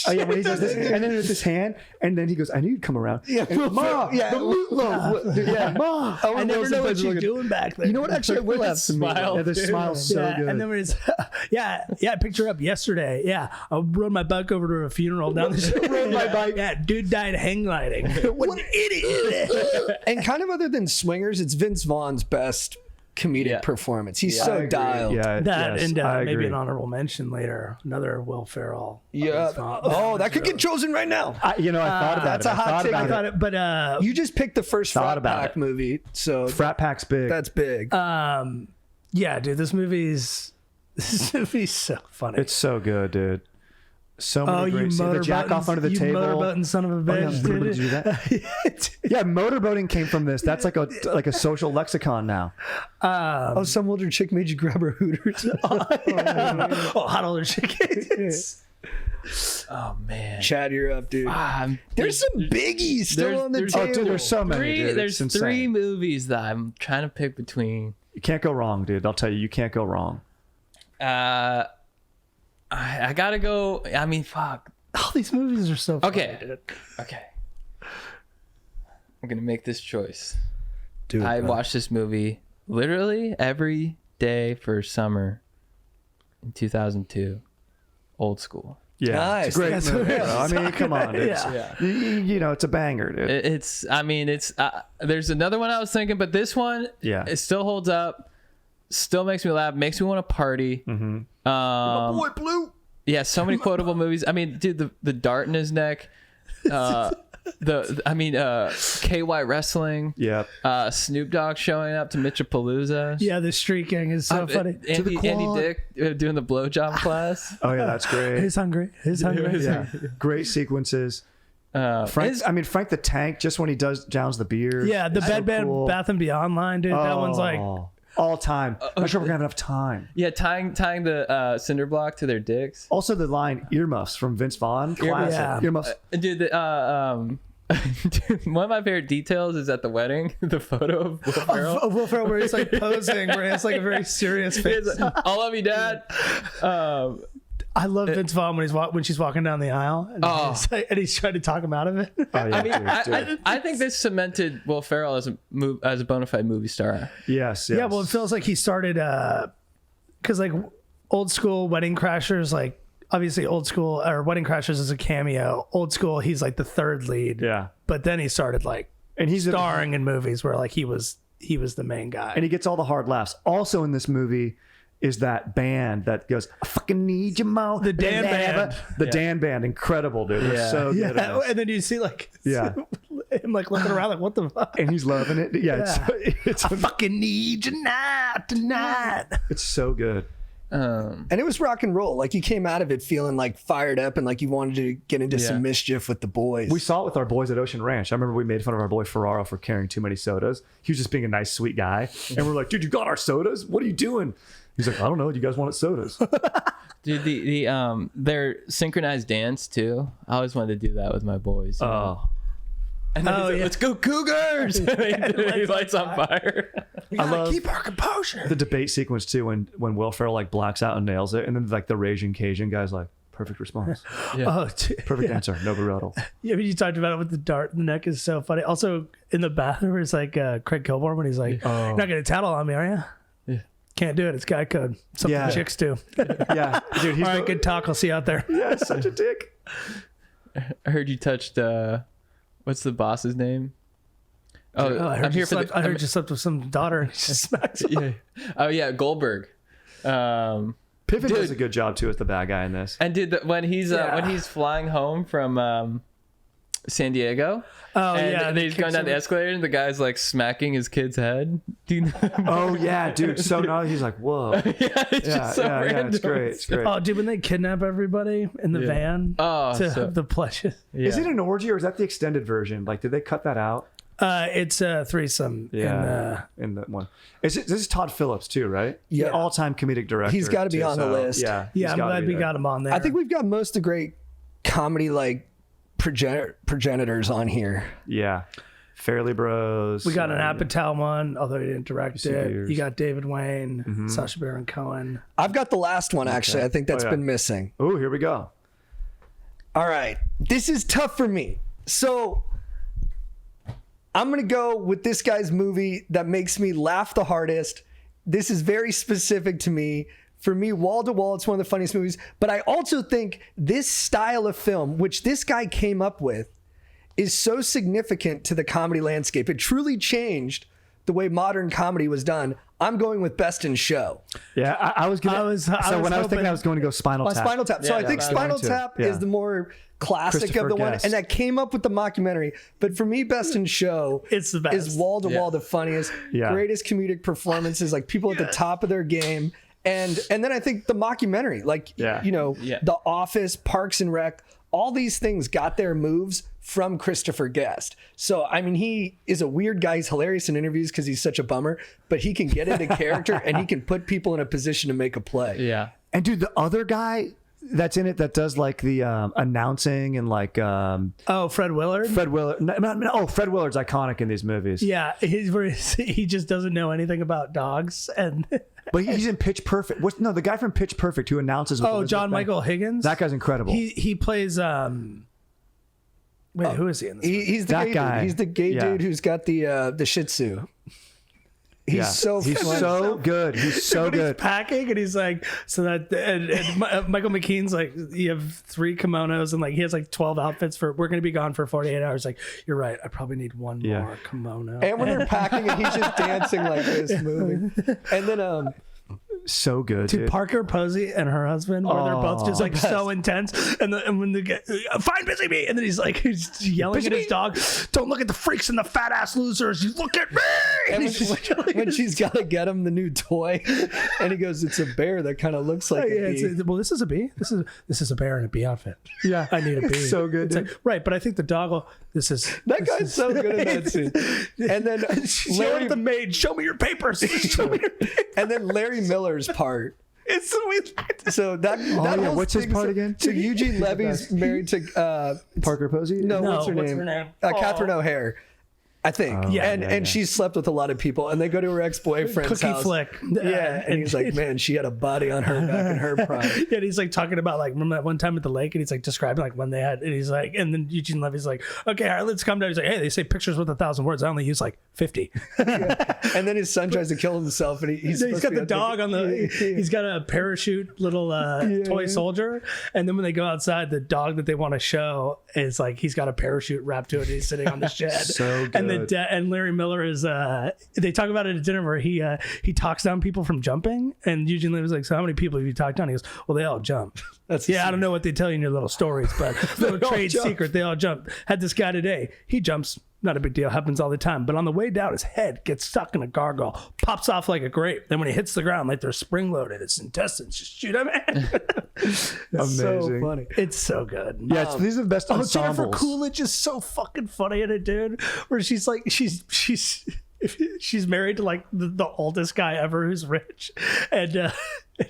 Oh yeah, when he does this, and then with his hand, and then he goes, "I knew you'd come around." Yeah, Ma, yeah, the meatloaf. Yeah, Ma. I never know what you're doing back there. You know what? Actually, I will have some. Smile. Yeah, the smile's so yeah, good. and then when it's I picked her up yesterday. Yeah, I rode my bike over to a funeral down the street. Rode my bike. Yeah, dude died hang gliding. What an idiot! And kind of other than Swingers, it's Vince Vaughn's best comedic performance. He's so agree. dialed. Yeah, That yes, and I maybe agree. an honorable mention later. Another Will Ferrell. Yeah. Oh, that could get chosen right now. I thought about that's it. a hot I thought take. about I it. thought it, but You just picked the first Thought Frat about Pack it. movie, so Frat Pack's big. that's big. yeah, dude, this movie's so funny. It's so good, dude. So many you great scenes. The jack off under the table. motorboating son of a bitch, Did dude. you do that? Yeah, motorboating came from this. That's like a social lexicon now. Oh, some older chick made you grab her hooters. Oh, hot older chickens. Oh man. Chad, you're up, dude. There's some biggies still on the there's- table. Oh, dude, there's so many. Three, Dude. there's It's three insane. movies that I'm trying to pick between. You can't go wrong, dude. I'll tell you, you can't go wrong. I gotta go. I mean, fuck. All these movies are so funny. Okay. Okay. I'm gonna make this choice. Dude, I watched this movie literally every day for summer in 2002. Old School. Yeah, Nice. it's a great That's movie. what bro. I mean, come on, dude. Yeah. You know, it's a banger, dude. It's. I mean, it's. There's another one I was thinking, but this one, Yeah. it still holds up. Still makes me laugh. Makes me want to party. boy Blue. Yeah, so many quotable movies. I mean, dude, the dart in his neck. KY wrestling. Yeah. Snoop Dogg showing up to Mitchapalooza. Yeah, the street gang is so funny. Andy Dick doing the blowjob class. Oh yeah, that's great. He's hungry. He's hungry. Yeah, great sequences. Frank the Tank, just when he downs the beer. Yeah, the So cool. Bath and Beyond line, dude. That one's like, Oh, all time. I'm not sure we're gonna have enough time. Yeah, tying the cinder block to their dicks. Also, the line "earmuffs" from Vince Vaughn, classic. Yeah. Earmuffs. Dude, dude, one of my favorite details is at the wedding, the photo of Will Ferrell. of Will Ferrell where he's like posing, where he has like a very serious face. He's like, I love you, Dad. I love Vince Vaughn when she's walking down the aisle and he's trying to talk him out of it. Oh, yeah, I mean, dude. I think this cemented Will Ferrell as a bona fide movie star. Yes. Yeah, well, it feels like he started because like Old School, Wedding Crashers, like obviously Old School or Wedding Crashers is a cameo. Old School, he's like the third lead. Yeah. But then he started like And he's starring in movies where like he was the main guy. and he gets all the hard laughs. Also in this movie is that band that goes, I fucking need you more. The Dan Band. The Dan Band, incredible, dude. They're Yeah. so good. Yeah, at this. and then you see like Yeah. him like looking around like what the fuck? And he's loving it. Yeah, it's I fucking need you tonight. it's so good. And it was rock and roll. Like you came out of it feeling like fired up and like you wanted to get into some mischief with the boys. We saw it with our boys at Ocean Ranch. I remember we made fun of our boy Ferraro for carrying too many sodas. He was just being a nice, sweet guy. And we're like, dude, you got our sodas? What are you doing? He's like, I don't know. You guys wanted sodas? Dude, their synchronized dance too. I always wanted to do that with my boys. Oh. And then he's like, yeah. let's go Cougars! He lights on fire. I love keep our composure. The debate sequence too, when Will Ferrell like blacks out and nails it, and then like the raging Cajun guy's like, perfect response, Oh, dude. perfect answer, no rebuttal. Yeah, I mean, you talked about it with the dart in the neck is so funny. Also, in the bathroom, it's like Craig Kilborn when he's like, "You're not going to tattle on me, are you?" Yeah. Can't do it. It's guy code. Something Yeah. chicks do. Yeah, dude, he's All right, good talk. I'll see you out there. yeah, such a dick. I heard you touched, what's the boss's name? Oh, I heard, I'm here for slept, the. I heard you slept with some daughter. And she smacks him. Yeah. Oh yeah, Goldberg. Piven Dude. does a good job too as the bad guy in this. And dude, when he's flying home from San Diego, Oh, and yeah. then he's going down the escalator, and the guy's like smacking his kid's head. Do you know? Oh yeah, dude. So now he's like, whoa. Yeah, it's just so random. It's great. It's great. Oh, dude, when they kidnap everybody in the van Oh, to so- have the pleasure. Yeah. Is it an orgy or is that the extended version? Like, did they cut that out? It's a threesome. Yeah, in that one. This is Todd Phillips too, right? Yeah. An all-time comedic director. He's gotta be too, on the list. Yeah, Yeah, I'm glad we got him on there. I think we've got most of the great comedy like progenitors on here. Yeah, Fairly Bros. We got an Apatow one, although he didn't direct it. Beers. You got David Wayne, Sacha Baron Cohen. I've got the last one actually. I think that's yeah. been missing. Oh, here we go. All right. This is tough for me. So I'm going to go with this guy's movie that makes me laugh the hardest. This is very specific to me. For me, wall to wall, it's one of the funniest movies. But I also think this style of film, which this guy came up with, is so significant to the comedy landscape. It truly changed the way modern comedy was done. I'm going with Best in Show. Yeah, I was going to. So when I was thinking I was going to go Spinal Tap. Spinal Tap. So I think that's Spinal Tap is the more classic of the one, and that came up with the mockumentary. But for me, Best in Show It's the best. is wall to wall the funniest, greatest comedic performances, like people at the top of their game. And then I think the mockumentary, like The Office, Parks and Rec, all these things got their moves from Christopher Guest. So I mean, he is a weird guy. He's hilarious in interviews because he's such a bummer, but he can get into character and he can put people in a position to make a play. Yeah. And dude, the other guy that's in it that does like the announcing and like Fred Willard. Fred Willard's iconic in these movies. Yeah, he just doesn't know anything about dogs, and But he's in Pitch Perfect. The guy from Pitch Perfect who announces with Elizabeth John Banks. Michael Higgins. That guy's incredible. He plays wait, who is he in this? He's the That gay guy. dude. He's the gay dude who's got the Shih Tzu. He's so good. He's so When good. he's packing and he's like, so that and Michael McKean's like, you have 3 kimonos and like he has like 12 outfits we're gonna be gone for 48 hours. Like, you're right, I probably need one more kimono. And when they're packing and he's just dancing like this, moving. And then So good, dude. Parker Posey and her husband, where they're both just like so intense, and when they get fine, busy me, and then he's yelling at his dog, "Don't look at the freaks and the fat ass losers, you look at me." and And when she's got to get him the new toy, and he goes, "It's a bear that kind of looks like a bee." well, this is a bee. This is a bear in a bee outfit. Yeah. I need a bee. So good, It's dude. like, right, but I think the dog will. That guy's so good at that scene. And then Larry the maid, show me your papers. Show me your papers. and then Larry Miller's part. It's So that whole what's his thing- part again? So Eugene Levy's married to Parker Posey? no, what's her what's name? her name? Catherine O'Hare, I think. And she slept with a lot of people, and they go to her ex-boyfriend's Cookie house. Flick. Yeah, and he's like, man, she had a body on her back in her prime. Yeah, and he's like talking about like, remember that one time at the lake, and he's like describing like when they had, and he's like, and then Eugene Levy's like, okay, all right, let's calm down. He's like, hey, they say pictures with 1,000 words. I only use like 50. And then his son tries to kill himself, and he's Got the dog on the. He's got a parachute little toy soldier, and then when they go outside, the dog that they want to show is like he's got a parachute wrapped to it. And he's sitting on the shed. So good. And and Larry Miller is. They talk about it at dinner where he talks down people from jumping, and Eugene Levy was like, "So how many people have you talked down?" He goes, "Well, they all jump." I don't know what they tell you in your little stories, but little trade secret, they all jump. Had this guy today. He jumps. Not a big deal. Happens all the time. But on the way down, his head gets stuck in a gargoyle, pops off like a grape. Then when he hits the ground, like they're spring loaded, his intestines just shoot him in. Amazing. so funny. It's so good. Yeah, these are the best ensembles. Jennifer Coolidge is so fucking funny in it, dude. Where she's like, she's married to like the oldest guy ever who's rich, and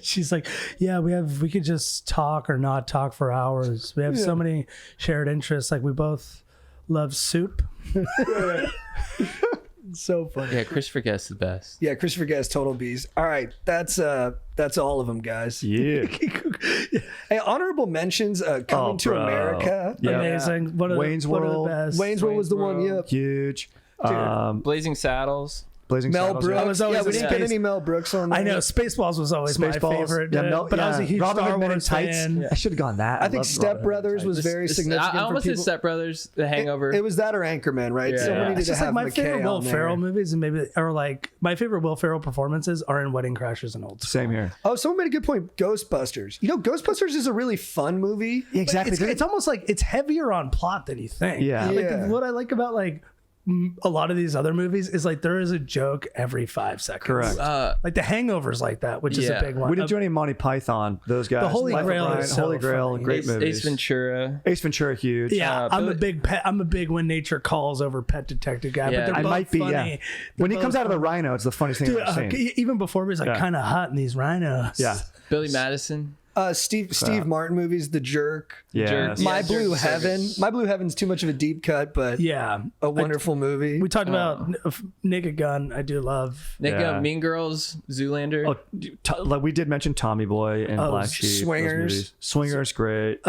she's like, yeah, we could just talk or not talk for hours. We have so many shared interests. Like we both love soup. So funny. Yeah, Christopher Guest is the best. Yeah, Christopher Guest, total bees. All right, that's all of them, guys. Yeah. Hey, honorable mentions. Coming to bro. America. Yeah. Amazing. Wayne's one of the World. best. Wayne's World was the one. Yep. Huge. Blazing Saddles. Blazing Mel Saddles. Brooks. I was always Yeah, we a didn't get Space- any Mel Brooks on there. I know Spaceballs was always my Spaceballs. favorite, Yeah, but I was a huge Robin Star Hood Men in Wars Tights. fan. I should have gone that. I think Step Brothers was very significant I for almost said people. Step Brothers, The Hangover. It was that or Anchorman, right? Yeah. Someone Yeah. needed It's to just have like my favorite McKay Will on there. Ferrell movies, and maybe or like my favorite Will Ferrell performances are in Wedding Crashers and Old School. Same here. Oh, someone made a good point. Ghostbusters. You know, Ghostbusters is a really fun movie. Exactly. It's almost like it's heavier on plot than you think. Yeah. Like Yeah. what I like about like a lot of these other movies is like there is a joke every 5 seconds. Correct. Like The Hangover's like that, which is a Yeah. big one. We didn't do any Monty Python. Those guys. The Holy Life of Grail Brian, is so Holy Grail, funny. great Ace, movies. Ace Ventura. Ace Ventura, huge. Yeah, I'm Billy- a big I'm a big When Nature Calls over Pet Detective guy. Yeah. But they're I both might be. funny. Yeah. They're When he both comes out of the funny. rhino, it's the funniest thing Dude, I've ever seen. even before he was like Yeah. kind of hot in these rhinos. Yeah. Billy Madison. Steve Martin movies, The Jerk. Yeah. Jerk. My Yeah, Blue Jerk's so Heaven. good. My Blue Heaven's too much of a deep cut, but Yeah. a wonderful movie. We talked about Naked Gun. I do love. Nick, Yeah. Mean Girls, Zoolander. Like we did mention Tommy Boy and Black Sheep. those Swingers. movies. Swingers, great.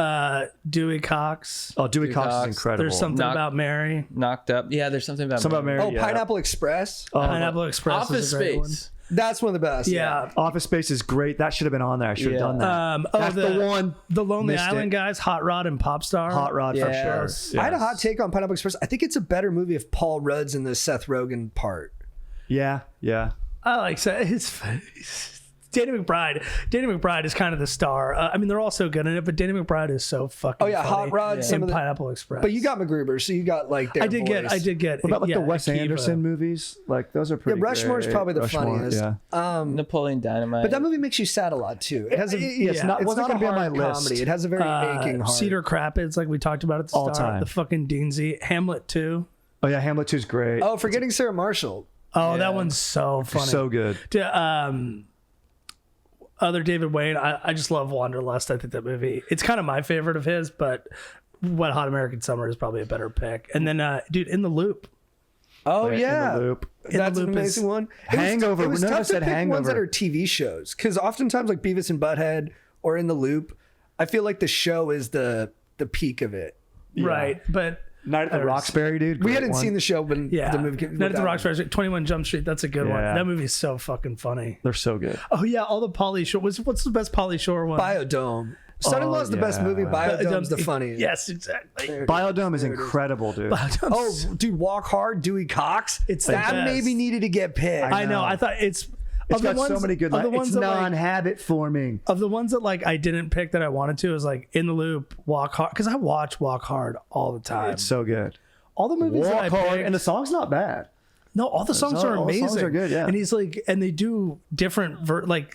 Dewey Cox. Dewey Cox Cox. is incredible. There's something about Mary. Knocked Up. Yeah, there's something about Something about Mary. yeah. Pineapple Express. Pineapple Express. Office is a great Space. That's one of the best. One. Yeah. Office Space is great. That should have been on there. I should have Yeah. done that. That's the one. The Lonely Missed Island it. guys, Hot Rod and Popstar. Hot Rod for Yes. sure. I had a Yes. hot take on Pineapple Express. I think it's a better movie if Paul Rudd's in the Seth Rogen part. Yeah. Yeah. I like his Danny McBride. Danny McBride is kind of the star. I mean, they're all so good in it, but Danny McBride is so fucking. Oh yeah, funny Hot Rod. Some in of the, Pineapple Express. but you got MacGruber, so you got like their I did get. What about like the Wes Akiva. Anderson movies? Like those are pretty. Rushmore's great. probably the Rushmore, funniest. Yeah. Napoleon Dynamite. But that movie makes you sad a lot too. It has a, It's not. it's Wasn't not a gonna be on hard my list. comedy. It has a very aching heart. Cedar Rapids, like we talked about at the All start. time. The fucking Deansy. Hamlet 2. Oh yeah, Hamlet 2 is great. Oh, Forgetting Sarah Marshall. Oh, that one's so funny. So good. Other David Wayne, I just love Wanderlust. I think that movie, it's kind of my favorite of his, but Wet Hot American Summer is probably a better pick. And then, dude, In the Loop. Oh In yeah, the Loop. that's In the an Loop amazing one. Hangover. It was None of tough us to said pick ones that Hangover. are TV shows because oftentimes like Beavis and Butthead or In the Loop, I feel like the show is the peak of it. Right. But Night at the Roxbury, dude. We great hadn't one. seen the show when yeah, the movie came. Night at the Roxbury, 21 Jump Street. That's a good one. Yeah. That movie is so fucking funny. They're so good. Oh yeah, all the Pauly Shore. What's the best Pauly Shore one? Biodome. Son-in-Law's the best yeah. movie. Biodome's the funniest. Yes, exactly. Biodome is incredible, dude. Oh, dude, Walk Hard, Dewey Cox. It's the that best. maybe needed to get picked. I know. I thought it's. It's of the got ones, so many good of the lines. ones It's that, like, non-habit forming. of the ones that like I didn't pick that I wanted to is like In the Loop, Walk Hard, because I watch Walk Hard all the time. It's so good. All the movies that I Walk hard, picked, and the song's not bad. no, all the songs are all the amazing. songs are good, yeah. And he's like, and they do different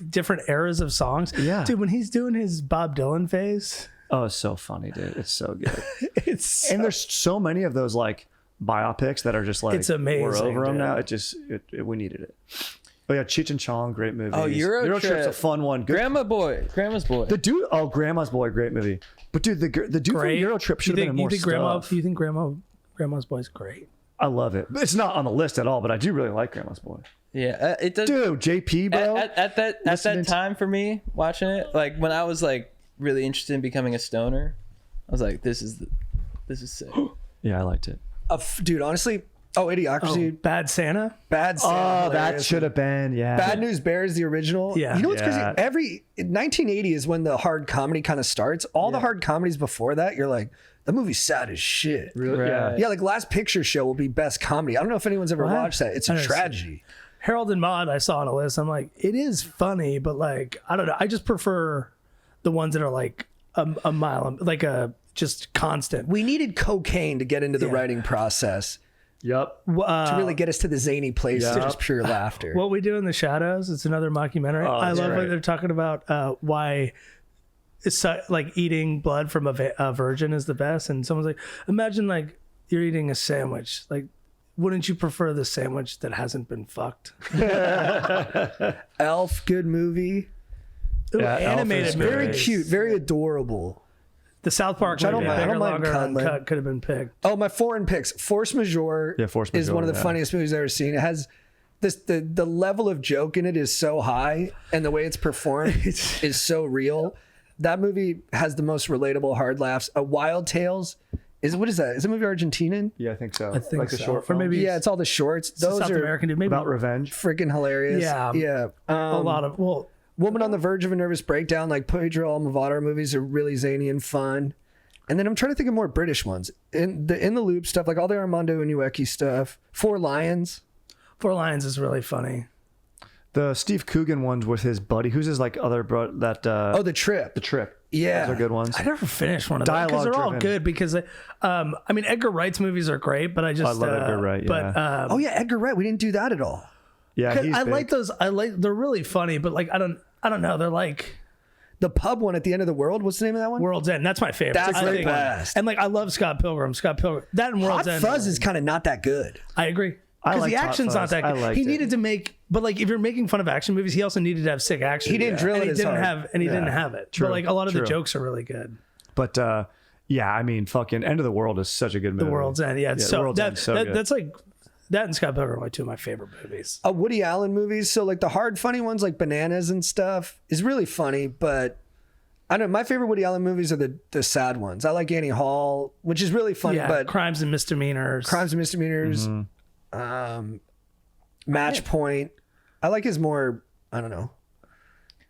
different eras of songs. Yeah. Dude, when he's doing his Bob Dylan phase, Oh, it's so funny, dude. It's so good. it's And there's so many of those like biopics that are just like It's amazing, we're over them dude. now. We needed it. Oh yeah, Cheech and Chong, great movie. Oh, Euro Trip's a Trip. fun one. Good. Grandma's Boy. The dude, Grandma's Boy, great movie. But dude, the dude from great. Euro Trip should have been in more stuff. You think Grandma's Boy's great? I love it. It's not on the list at all, but I do really like Grandma's Boy. Yeah, it does. Dude, JP, bro. At that time for me watching it, like when I was like really interested in becoming a stoner, I was like, this is sick. Yeah, I liked it. Dude, honestly, Idiocracy. Bad Santa. Bad Santa. Oh, that hilarious. should have been, yeah. Bad News Bears, the original. Yeah. You know what's Yeah. crazy? 1980 is when the hard comedy kind of starts. All the hard comedies before that, you're like, that movie's sad as shit. Really? Right. Yeah. Yeah, like Last Picture Show will be best comedy. I don't know if anyone's ever watched that. It's I a didn't see tragedy. Harold and Maude I saw on a list. I'm like, it is funny, but like, I don't know. I just prefer the ones that are like a mile, like a just constant. We needed cocaine to get into the writing process Yep. to really get us to the zany place of Yep. just pure laughter. What We Do in the Shadows. It's another mockumentary. I that's love right. what they're talking about. Why it's like eating blood from a virgin is the best. And someone's like, imagine like you're eating a sandwich. Like, wouldn't you prefer the sandwich that hasn't been fucked? Elf, good movie. Ooh, Yeah, Elf animated is movie. Very Nice. cute, very adorable. The South Park I don't movie, mind- I Bigger, don't mind Longer, cuddling. Uncut could have been picked. Oh, my foreign picks. Force Majeure, Yeah, Force is one of Majeure, the yeah. funniest movies I've ever seen. It has the level of joke in it is so high, and the way it's performed is so real. That movie has the most relatable hard laughs. Wild Tales what is that? Is the movie Argentinian? Yeah, I think so. I think like the so. short Or film. maybe Yeah, it's all the shorts. Those South are American dude. Maybe about revenge. freaking hilarious. Yeah. yeah. a lot of Woman on the Verge of a Nervous Breakdown, like Pedro Almodovar movies are really zany and fun. And then I'm trying to think of more British ones. In the Loop stuff, like all the Armando Iñárritu stuff. Four Lions. Four Lions is really funny. The Steve Coogan ones with his buddy. Who's his like other bro? That The Trip. The Trip. Yeah. Those are good ones. I never finished one of them because they're all Dialogue-driven. good. Because I mean, Edgar Wright's movies are great, but I just I love Edgar Wright, But yeah. Oh yeah, Edgar Wright. We didn't do that at all. Yeah, he's I big. like those. They're really funny, but like I don't know. They're like The pub one at the end of the world. What's the name of that one? World's End. That's my favorite. That's I the think. best. And like I love Scott Pilgrim. That and World's Hot End. Fuzz is kind of not that good. I agree. I Because the liked Hot action's not Fuzz. that I good. liked He it. needed to make, but like if you're making fun of action movies, he also needed to have sick action. He didn't drill and it he as didn't hard. have, and he didn't have it. True, But like a lot of the true. jokes are really good. But yeah, I mean, fucking End of the World is such a good movie. The World's End, yeah. The So World's End's so good. that's like that and Scott Pilgrim are two of my favorite movies. Woody Allen movies. So like the hard funny ones like Bananas and stuff is really funny, but I don't know. My favorite Woody Allen movies are the sad ones. I like Annie Hall, which is really funny, Yeah, but Crimes and Misdemeanors. Crimes and Misdemeanors, Match Point. I like his more, I don't know,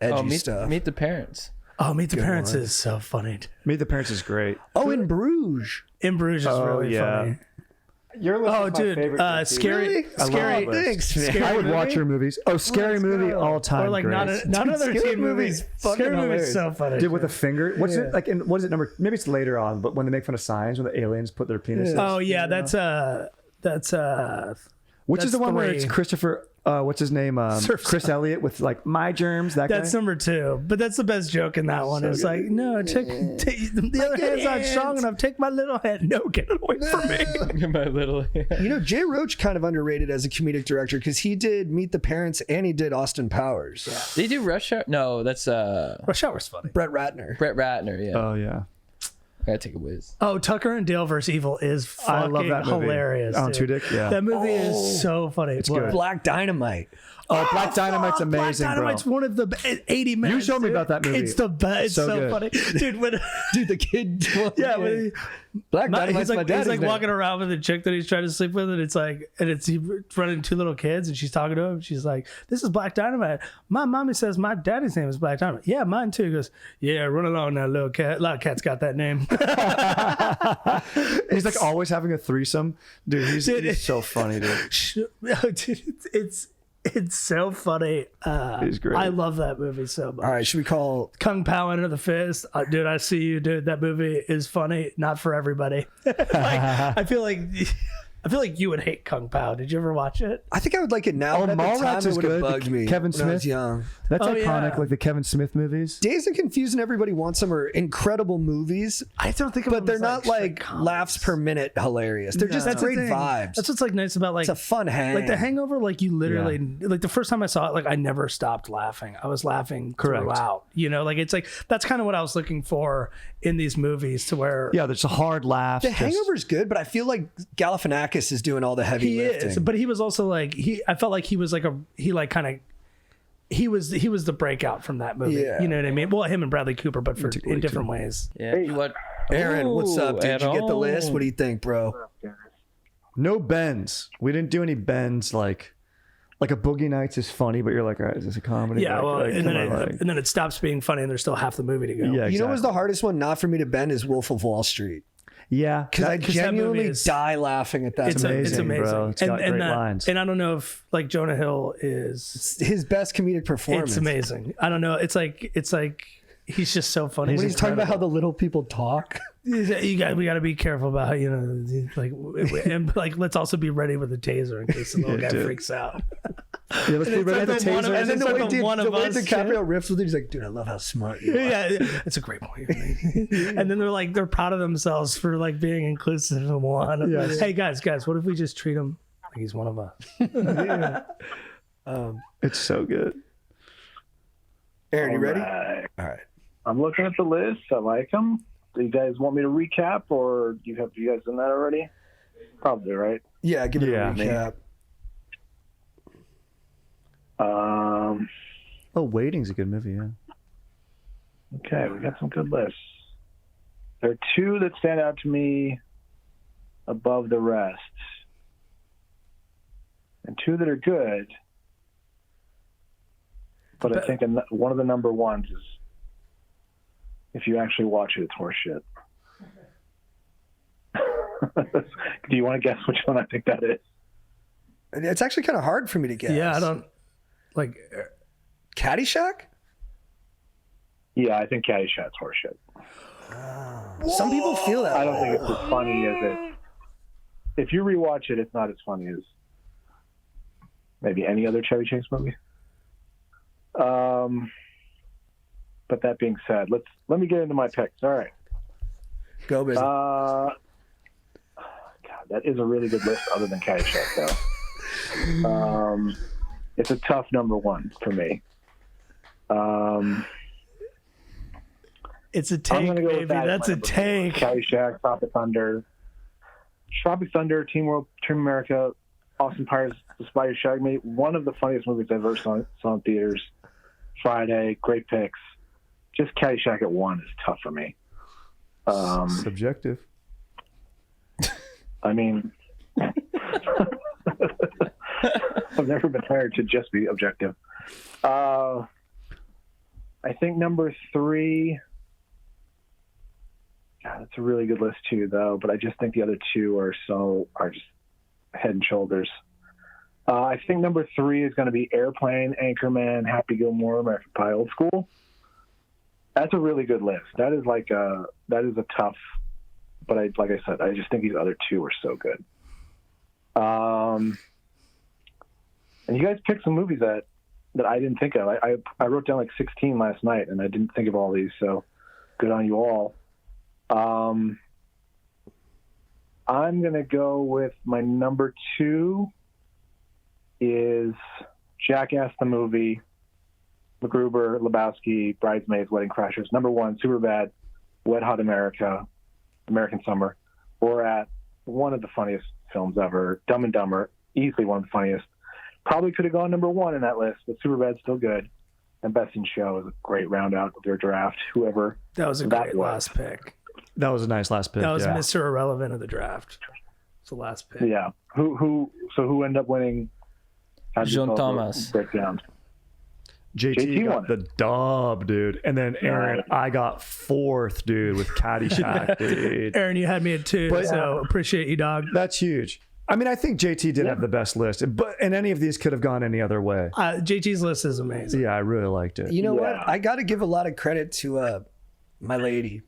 edgy stuff. Meet the Parents. Oh, Meet the Parents is so funny. Meet the Parents is great. Oh, in Bruges. In Bruges is really yeah. funny. Your list Oh, is my dude, favorite. scary, Really? scary. I love it. Thanks, man. Scary I would watch movie? your movies. Oh, scary movie, all time. Or like great. not another Scary teen movie. movie's fucking Scary movie is hilarious. so funny. Dude, with a dude. finger. What's it like? What is it number? Maybe it's later on, but when they make fun of signs, when the aliens put their penises. Oh yeah, that's Which is that's the one where it's 3. Christopher? What's his name? Chris Elliott with like my germs. That That's guy. number 2. But that's the best joke in that one. So it's good. like, no, the other hand's not strong enough. Take my little hand. No, get it away from me. My little. You know, Jay Roach kind of underrated as a comedic director because he did Meet the Parents and he did Austin Powers. Yeah. They do Rush Hour? No, that's Rush Hour's funny. Brett Ratner. Brett Ratner. Yeah, Oh yeah, I gotta take a whiz. Oh, Tucker and Dale vs. Evil is I fucking love that movie. hilarious. On dude. Tudyk, yeah. That movie is so funny. It's good. Black Dynamite. Oh, Black Dynamite's amazing, Black Dynamite's bro. one of the 80 minutes. You showed me dude. about that movie. It's the best. It's So so good. funny, dude. When Dude, the kid. yeah, when Black he's Dynamite's my like, dad's he's like name. walking around with a chick that he's trying to sleep with, and it's like, and it's he running 2 little kids, and she's talking to him. She's like, "This is Black Dynamite. My mommy says my daddy's name is Black Dynamite. Yeah, mine too." He goes, "Yeah, run along now, little cat. A lot of cats got that name." He's like always having a threesome, dude. He's so funny, dude. Dude, it's so funny. He's great. I love that movie so much. All right, should we call? Kung Pao Enter the Fist. Dude, I see you, dude. That movie is funny, not for everybody. I feel like you would hate Kung Pao. Did you ever watch it? I think I would like it now. Oh, but at the time, Mallrats it is would have good. bugged me. Kevin when I was Smith. young. That's Oh, iconic, yeah. like the Kevin Smith movies. Dazed and Confused and Everybody Wants Some are incrable movies, I don't think of but them they're as, not straight like comedies. laughs per minute hilarious. They're just That's the great thing. vibes. That's what's like nice about like It's a fun hang. like The Hangover. Like you literally like the first time I saw it, like I never stopped laughing. I was laughing Correct. throughout. You know, like it's like that's kind of what I was looking for in these movies, to where Yeah, there's a hard laugh. The Hangover's good, but I feel like Galifianakis is doing all the heavy he lifting. is, but he was also like I felt like he was like he was the breakout from that movie. Yeah. You know what I mean? Well, him and Bradley Cooper, but in different ways. Yeah. You what? Aaron, what's up, dude? at Did you get the all. list? What do you think, bro? No bends. We didn't do any bends like a Boogie Nights is funny, but you're like, all right, is this a comedy? Yeah, Like, well, like, and come then on, and then it stops being funny, and there's still half the movie to go. yeah, You know what's exactly. the hardest one not for me to bend is Wolf of Wall Street. Yeah, Because I 'cause that movie genuinely is- die laughing at that. It's movie. amazing, amazing, bro. It's got great lines. And I don't know if like Jonah Hill is. His best comedic performance. It's amazing. I don't know. It's like he's just so funny. He's When he's talking about how the little people talk. we got to be careful about how, you know, like and like let's also be ready with a taser in case the little guy dude. freaks out. Yeah, let's be ready like for the one taser. of- And then the It's way, like one the of way us DiCaprio riffs with it, he's like, dude, I love how smart you are. Yeah, it's a great point. And then they're proud of themselves for like being inclusive of one. Yes. Hey guys, what if we just treat him like he's one of us? It's so good. Aaron, you ready? Alright. All right. I'm looking at the list. I like them. Do you guys want me to recap, or you guys done that already? Probably, right? Yeah, give it Yeah. a recap. Oh, Waiting's a good movie. Yeah. Okay, we got some good lists. There are 2 that stand out to me above the rest, and 2 that are good. But I think one of the number ones is, if you actually watch it, it's horseshit. Do you want to guess which one I think that is? It's actually kind of hard for me to guess. Yeah, I don't like. Caddyshack? Yeah, I think Caddyshack's horseshit. Some people feel that. I don't way. think it's as funny as it. If you rewatch it, it's not as funny as maybe any other Chevy Chase movie. But that being said, let me get into my picks. All right. Go, busy. God, that is a really good list, other than Caddyshack, though. It's a tough number one for me. It's a I'm tank, gonna go baby. with that That's as a my tank. Caddyshack, Tropic Thunder, Team World, Team America, Austin Powers, The Spider Shag Me. One of the funniest movies I've ever saw in theaters. Friday, great picks. Just Caddyshack at 1 is tough for me. Subjective. I mean, I've never been hired to just be objective. I think number 3. God, that's a really good list too, though. But I just think the other 2 are just Head and Shoulders. I think number 3 is going to be Airplane, Anchorman, Happy Gilmore, American Pie, Old School. That's a really good list. That is a tough, but like I said, I just think these other 2 are so good. And you guys picked some movies that I didn't think of. I wrote down like 16 last night, and I didn't think of all these, so good on you all. I'm going to go with my number 2 is Jackass the movie, MacGruber, Lebowski, Bridesmaids, Wedding Crashers. Number 1, Superbad, Wet Hot America, American Summer. Or at one of the funniest films ever, Dumb and Dumber, easily one of the funniest. Probably could have gone number 1 in that list, but Superbad's still good. And Best in Show is a great round out of their draft. Whoever That was a great last pick. That was a nice last pick. That was yeah. Mr. Irrelevant of the draft. It's the last pick. Yeah. Who ended up winning? Jean Thomas. Breakdown. JT got won. the dub, dude. And then Aaron, I got 4th, dude, with Caddyshack, dude. Aaron, you had me at 2, so appreciate you, dog. That's huge. I mean, I think JT did have the best list, and any of these could have gone any other way. JT's list is amazing. Yeah, I really liked it. You know what? I got to give a lot of credit to my lady.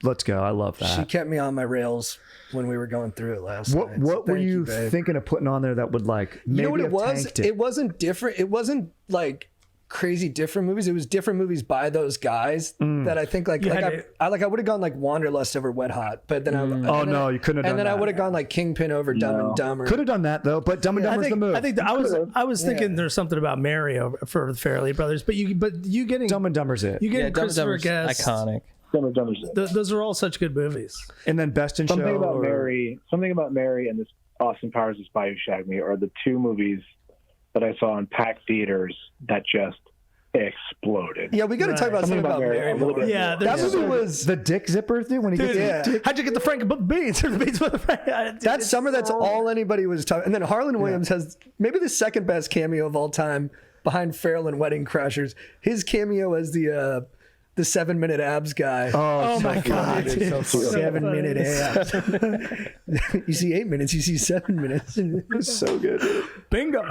Let's go. I love that. She kept me on my rails when we were going through it last night. What were Thank you babe. thinking of putting on there that would maybe You know what it have was? tanked It wasn't different. It wasn't like crazy different movies. It was different movies by those guys that I think I would have gone like Wanderlust over Wet Hot, but then you couldn't have done and then that. I would have gone like Kingpin over Dumb and Dumber. Could have done that though, but Dumb and Dumber's the move. I think I was thinking there's something about Mary for the Fairley Brothers, but you getting Dumb and Dumber's it. you getting Dumb and Christopher Dumber's Guest. iconic. Those are all such good movies. And then Best in Something Show. about Mary and this Austin Powers, The Spy Who Shagged Me are the 2 movies that I saw in packed theaters that just exploded. Yeah, we got to talk about something about Mary. a little bit. Yeah, That movie was the dick zipper thing when he gets How'd you get the Frank beans or the beans with the Frank? that summer. That's all anybody was talking. And then Harlan Williams has maybe the second best cameo of all time behind Farrell and Wedding Crashers. His cameo as the 7-minute abs guy. Oh my God, dude. 7-minute abs. You see 8 minutes, you see 7 minutes. It's so good. Bingo.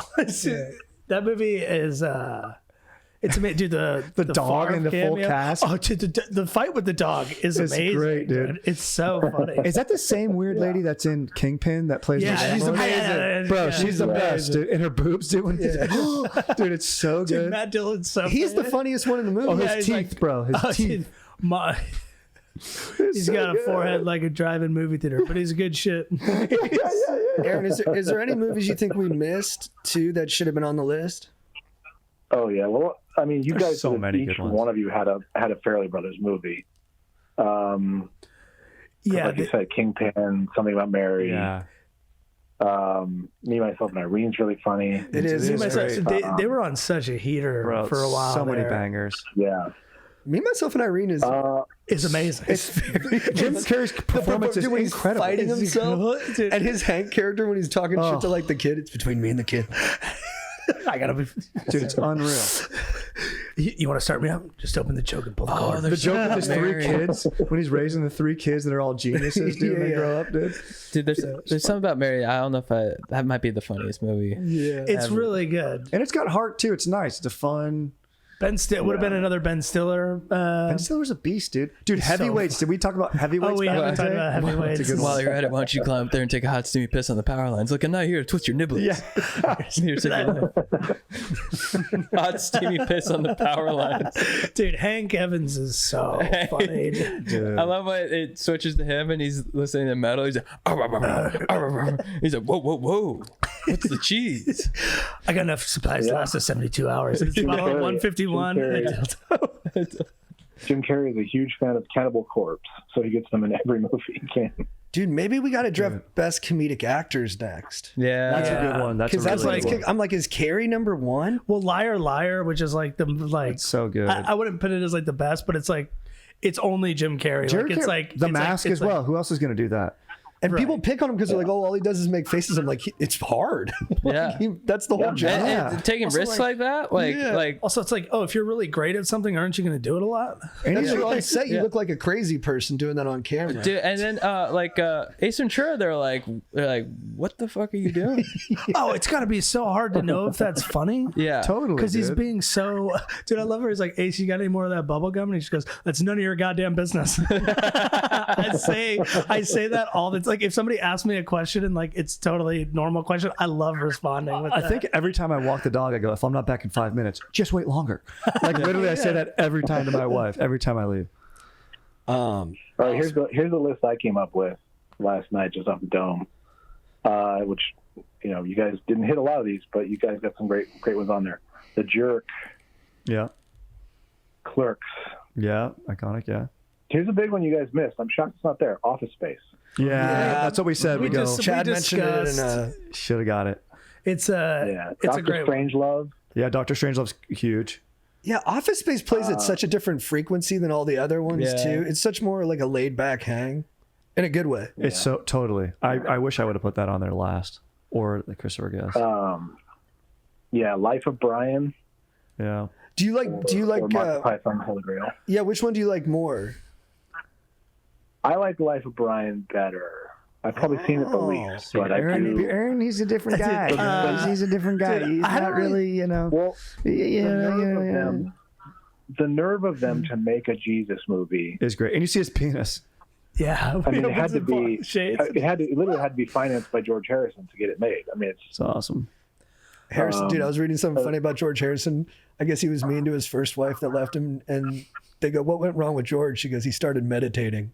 That movie is it's amazing, dude. The dog farm and the full cameo. cast. Oh, dude, the fight with the dog is It's amazing. great, dude. It's so funny. Is that the same weird lady that's in Kingpin that plays Yeah, the she's landlord? amazing. Bro, Yeah, she's the best, dude. And her boobs, dude. Dude, it's so Dude, good. Matt Dillon's so He's the funny. funniest one in the movie. Oh, Yeah, his he's teeth, like- bro. His Oh, teeth. dude, he's so got a good. forehead like a drive-in movie theater, but he's good shit. Aaron, is there any movies you think we missed too that should have been on the list? Oh yeah. Well, I mean, you There's guys, so many each good ones. one of you had a Fairley Brothers movie. Yeah, Like you said, Kingpin, Something About Mary. Yeah. Me, Myself, and Irene's really funny. It is. they were on such a heater Bro, for a while. so many there. bangers. Yeah. Me, Myself, and Irene is. It's amazing. Jim Carrey's performance is when he's incredible. fighting himself, Dude. and his Hank character when he's talking shit to like the kid. It's between me and the kid. I gotta be. Dude, it's unreal. You want to start me up? Just open the choke and pull the cord. The joke with his Mary. 3 kids when he's raising the 3 kids that are all geniuses, dude, when they grow up, dude. Dude, there's something about Mary. I don't know if that might be the funniest movie. Yeah. It's really good. And it's got heart too. It's nice. It's a fun. Ben Stiller would have been another Ben Stiller. Ben Stiller's a beast, dude. Dude, heavyweights. Did we talk about heavyweights? Oh, we back in haven't the talked day? about heavyweights. That's a good While one. you're at it, why don't you climb up there and take a hot steamy piss on the power lines? Look, I'm not here to twist your niblets. Yeah. Here's your hot steamy piss on the power lines. Dude, Hank Evans is so funny. Dude. I love when it switches to him and he's listening to metal. He's like, "Arr, arr, arr, arr, arr." He's like, whoa, whoa, whoa. What's the cheese? I got enough supplies to last us 72 hours. It's bottle of 151. Jim Carrey is a huge fan of Cannibal Corpse, so he gets them in every movie he can. Dude, maybe we got to draft best comedic actors next. Yeah. That's a good one. That's a Because that's really like, good one. I'm like, is Carrie number 1? Well, Liar Liar, which is like It's so good. I wouldn't put it as like the best, but it's like it's only Jim Carrey. Jerry Like it's Car- like The it's Mask like, as well. Who else is going to do that? And people pick on him because they're like, oh, all he does is make faces. I'm like, it's hard. Yeah. That's the whole job. And taking Also, risks like that, like Also, it's like, oh, if you're really great at something, aren't you going to do it a lot? And you're on set, you look like a crazy person doing that on camera. dude, and then Ace Ventura, they're like, what the fuck are you doing? Oh, it's got to be so hard to know if that's funny. Yeah, Totally. Because he's dude. being so, dude. I love her. He's like, Ace, you got any more of that bubble gum? And he just goes, "That's none of your goddamn business." I say that all the like if somebody asks me a question and like it's totally normal question, I love responding with I that. think every time I walk the dog, I go, if I'm not back in 5 minutes, just wait longer. Like literally, I say that every time to my wife, every time I leave. All right, here's the list I came up with last night just off the dome, which you guys didn't hit a lot of these, but you guys got some great ones on there. The Jerk, Yeah. Clerks. Yeah. Iconic. Yeah. Here's a big one you guys missed. I'm shocked it's not there. Office Space. Yeah. That's what we said. We, go, Chad mentioned it in a... should have got it. it's a Dr. great one. Strangelove. Yeah. Dr. Strangelove's huge. Yeah, Office Space plays at such a different frequency than all the other ones, Yeah. too. It's such more like a laid-back hang in a good way. It's so totally. I wish I would have put that on there last, or the Christopher Guest. Life of Brian. Yeah. Do you like or Monty Python and the Holy Grail? yeah, which one do you like more? I like Life of Brian better. I've probably seen it the least, but I do. Aaron, he's a different guy. He's a different guy. He's not really, Well, the nerve of them to make a Jesus movie. is great. And you see his penis. Yeah, I mean, it had to be. shades. It literally had to be financed by George Harrison to get it made. I mean, It's awesome. Harrison, dude, I was reading something funny about George Harrison. I guess he was mean to his first wife that left him, and they go, "What went wrong with George?" She goes, "He started meditating."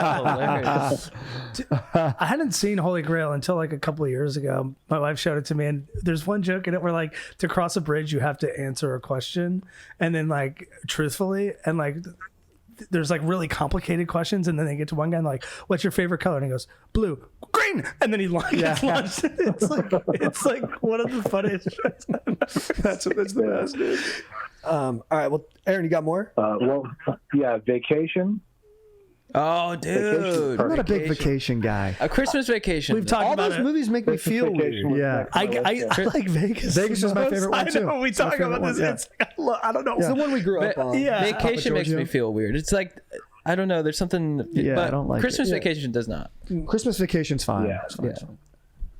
hilarious. I hadn't seen Holy Grail until like a couple of years ago. My wife showed it to me, and there's one joke in it where like to cross a bridge you have to answer a question, and then like truthfully, and like there's like really complicated questions, and then they get to one guy and like, "What's your favorite color?" And he goes, "Blue." Green, and then he gets launched. It's like one of the funniest jokes. That's the best. Dude. All right, well, Aaron, you got more? Vacation. Oh, dude, I'm not a big vacation guy. A Christmas Vacation. We've talked All about those it. movies make me feel Vacation weird. Yeah. I like Vegas. Vegas is my favorite one, too. I know we It's my talk favorite about one, this. yeah. It's I don't know. It's the one we grew up on. Yeah. Vacation makes me Giorgio. feel weird. It's like I don't know. There's something. Yeah, but I don't like Christmas it. Vacation does not. Christmas Vacation's fine. Yeah. It's fine. Yeah.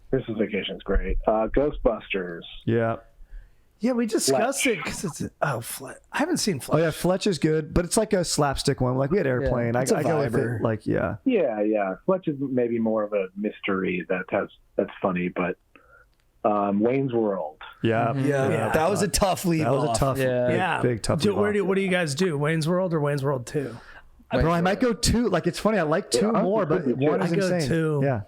Christmas Vacation's great. Ghostbusters. Yeah. Yeah, we discussed it because it's Fletch. I haven't seen Oh Fletch. yeah, Fletch is good, but it's like a slapstick one. Like we had Airplane. It's a I go with viber. it. Like yeah. Yeah. Fletch is maybe more of a mystery that's funny, but Wayne's World. Yeah. Yeah, that was a tough leave That was a off. tough, Yeah. big tough. What leave off. do you guys do? Wayne's World or Wayne's World 2? Bro, I might go two. Like it's funny. I like two more, but one is I go insane. two. Yeah.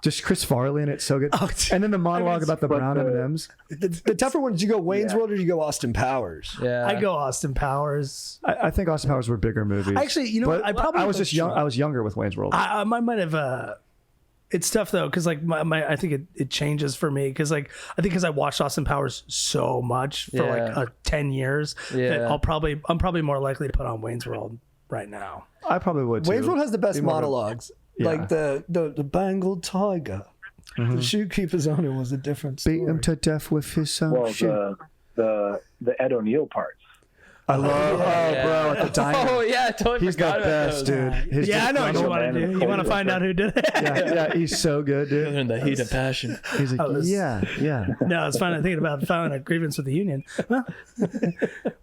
Just Chris Farley in it, so good. Oh, and then the monologue about the brown M&Ms. The tougher one, did you go Wayne's World or did you go Austin Powers? Yeah. I go Austin Powers. I think Austin Powers were bigger movies. Actually, you know but what? I probably was go just young. I was younger with Wayne's World. I might have. It's tough though, because like I think it changes for me because like I think because I watched Austin Powers so much for like 10 years that Yeah. I'm probably more likely to put on Wayne's World right now. I probably would too. Wayne's World has the best Be more of a- monologues. Yeah. Like the Bengal tiger. The shoekeeper's owner was a different story. Beat him to death with his own Well, shoe. the Ed O'Neill parts. I love, bro, at the diner. Oh yeah, I totally He's the forgot about best, those. dude. His Yeah, I know what you disgruntled- want to do. You want to find out who did it? Yeah, he's so good, dude. In the heat of passion. He's like, yeah. No, it's fine. I'm thinking about filing a grievance with the union. Well,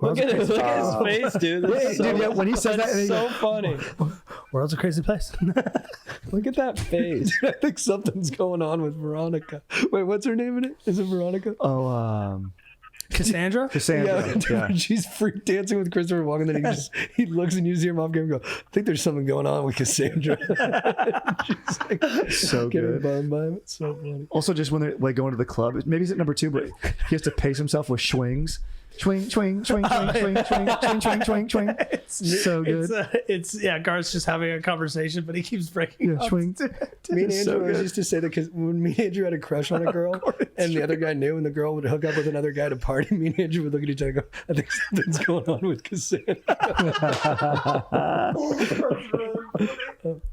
Look at his face, dude. That's Dude, yeah, when he says that, and he so goes, funny. world's a crazy place. Look at that face. I think something's going on with Veronica. Wait, what's her name in it? Is it Veronica? Cassandra? Cassandra. Yeah. She's freak dancing with Christopher Walken. Then he looks and you see him off camera and go, I think there's something going on with Cassandra. She's like, So getting good. bummed by him. It's so funny. Also, just when they're like going to the club, maybe he's at number 2, but he has to pace himself with swings. Swing, swing, swing, swing, swing, swing, swing, swing, swing, swing. So good. It's Garth's just having a conversation, but he keeps breaking up. Swing. Me and It's Andrew so always good. used to say that because when me and Andrew had a crush on a girl and the other guy knew and the girl would hook up with another guy to party, me and Andrew would look at each other and go, I think something's going on with Cassandra.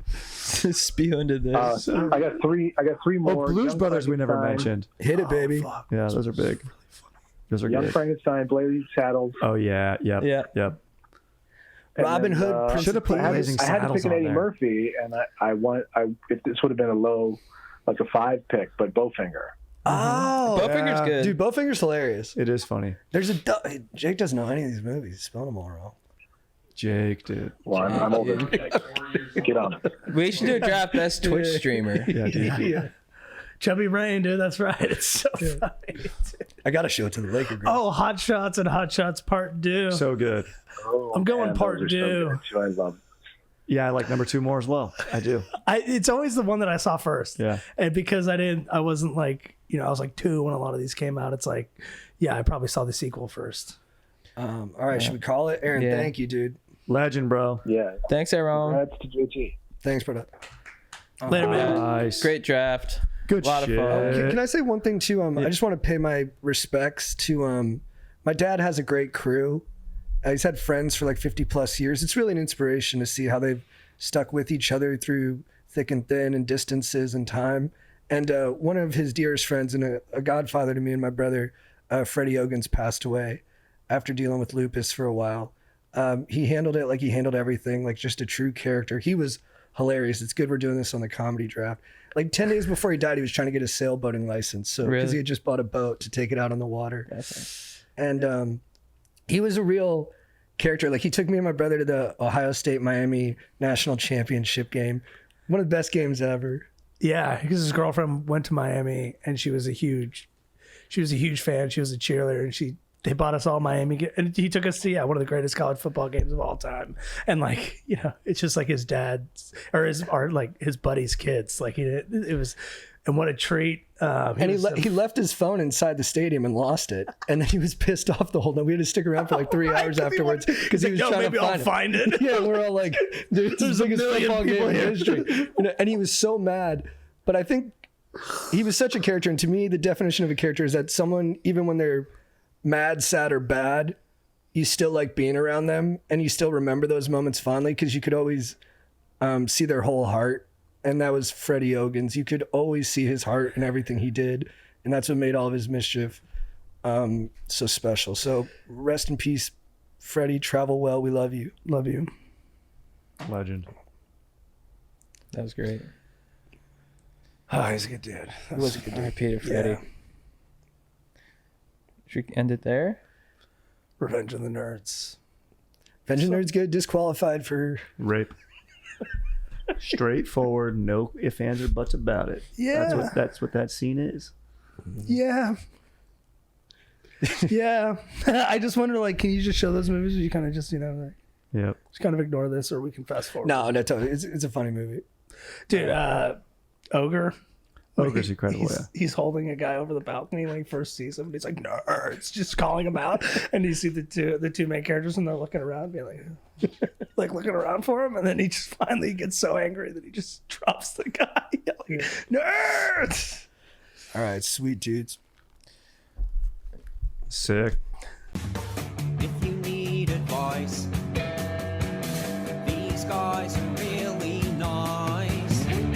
Spew into this. I got three more. Oh, Blues Young Brothers we never Frankenstein, mentioned. Hit it, baby. Yeah, those are big. Those are Young good. Frankenstein, Blazing Saddles. Oh yeah, yep, Yeah. yep. And Robin then, Hood, Prince Should have of put Thieves. Blazing I had to Saddles pick on an Eddie there. Murphy, and if this would have been a low, like a 5 pick, but Bowfinger. Oh, Bowfinger's good. dude, Bowfinger's hilarious. It is funny. There's Jake doesn't know any of these movies. He's spelling them all wrong. Jake, dude. Well, I'm older than Jake. Get on it. We should do a draft best Twitch streamer. Yeah, dude. Yeah. Chubby Brain, dude. That's right. It's so funny. I got to show it to the Laker girls. Oh, Hot Shots and Hot Shots Part 2. So good. Oh, I'm going man, part those are so 2. good, too. I love it. Yeah, I like number 2 more as well. I do. It's always the one that I saw first. Yeah. And because I wasn't like, I was like 2 when a lot of these came out. It's like, yeah, I probably saw the sequel first. All right, should we call it? Aaron, Yeah. thank you, dude. Legend, bro. Yeah. Thanks, Aaron. Congrats to JT. Thanks, brother. Later, man. Nice. Great draft. Good Lot of shit. fun. Can I say one thing too? I just want to pay my respects to my dad has a great crew. He's had friends for like 50 plus years. It's really an inspiration to see how they've stuck with each other through thick and thin and distances and time. And one of his dearest friends and a godfather to me and my brother, Freddie Ogans, passed away after dealing with lupus for a while. He handled it like he handled everything, like just a true character. He was hilarious. It's good we're doing this on the comedy draft. Like 10 days before he died, he was trying to get a sailboating license. So because Really? he had just bought a boat to take it out on the water. And he was a real character. Like he took me and my brother to the Ohio State Miami national championship game. One of the best games ever. Yeah, because his girlfriend went to Miami and she was a huge fan. She was a cheerleader and they bought us all Miami, and he took us to one of the greatest college football games of all time. And like it's just like his dad's or his buddy's kids. Like it was, and what a treat. And he left his phone inside the stadium and lost it. And then he was pissed off the whole night. We had to stick around for like 3 hours afterwards because he was trying maybe to I'll find it. Yeah, we're all like, dude, this is the biggest football game in history. And he was so mad. But I think he was such a character. And to me, the definition of a character is that someone, even when they're mad, sad, or bad, you still like being around them and you still remember those moments fondly because you could always see their whole heart. And that was Freddie Ogans. You could always see his heart in everything he did. And that's what made all of his mischief so special. So rest in peace, Freddie. Travel well. We love you. Love you. Legend. That was great. Oh, he's a good dude. He was a good dude. Peter Freddy. Yeah. Should we end it there? Revenge of the Nerds. Vengeance Nerd's good. Disqualified for Rape. Straightforward, no ifs, ands, or buts about it. Yeah. That's what that scene is. Yeah. Yeah. I just wonder, like, can you just show those movies, or you kind of just, like, Yep. just kind of ignore this, or we can fast forward? no, totally. It's a funny movie. Dude, Ogre. Ogre's incredible, yeah. He's holding a guy over the balcony when he first sees him. And he's like, nerds, just calling him out. And you see the two main characters, and they're looking around, being like looking around for him. And then he just finally gets so angry that he just drops the guy, yelling, nerds. All right, sweet dudes. Sick. If you need advice,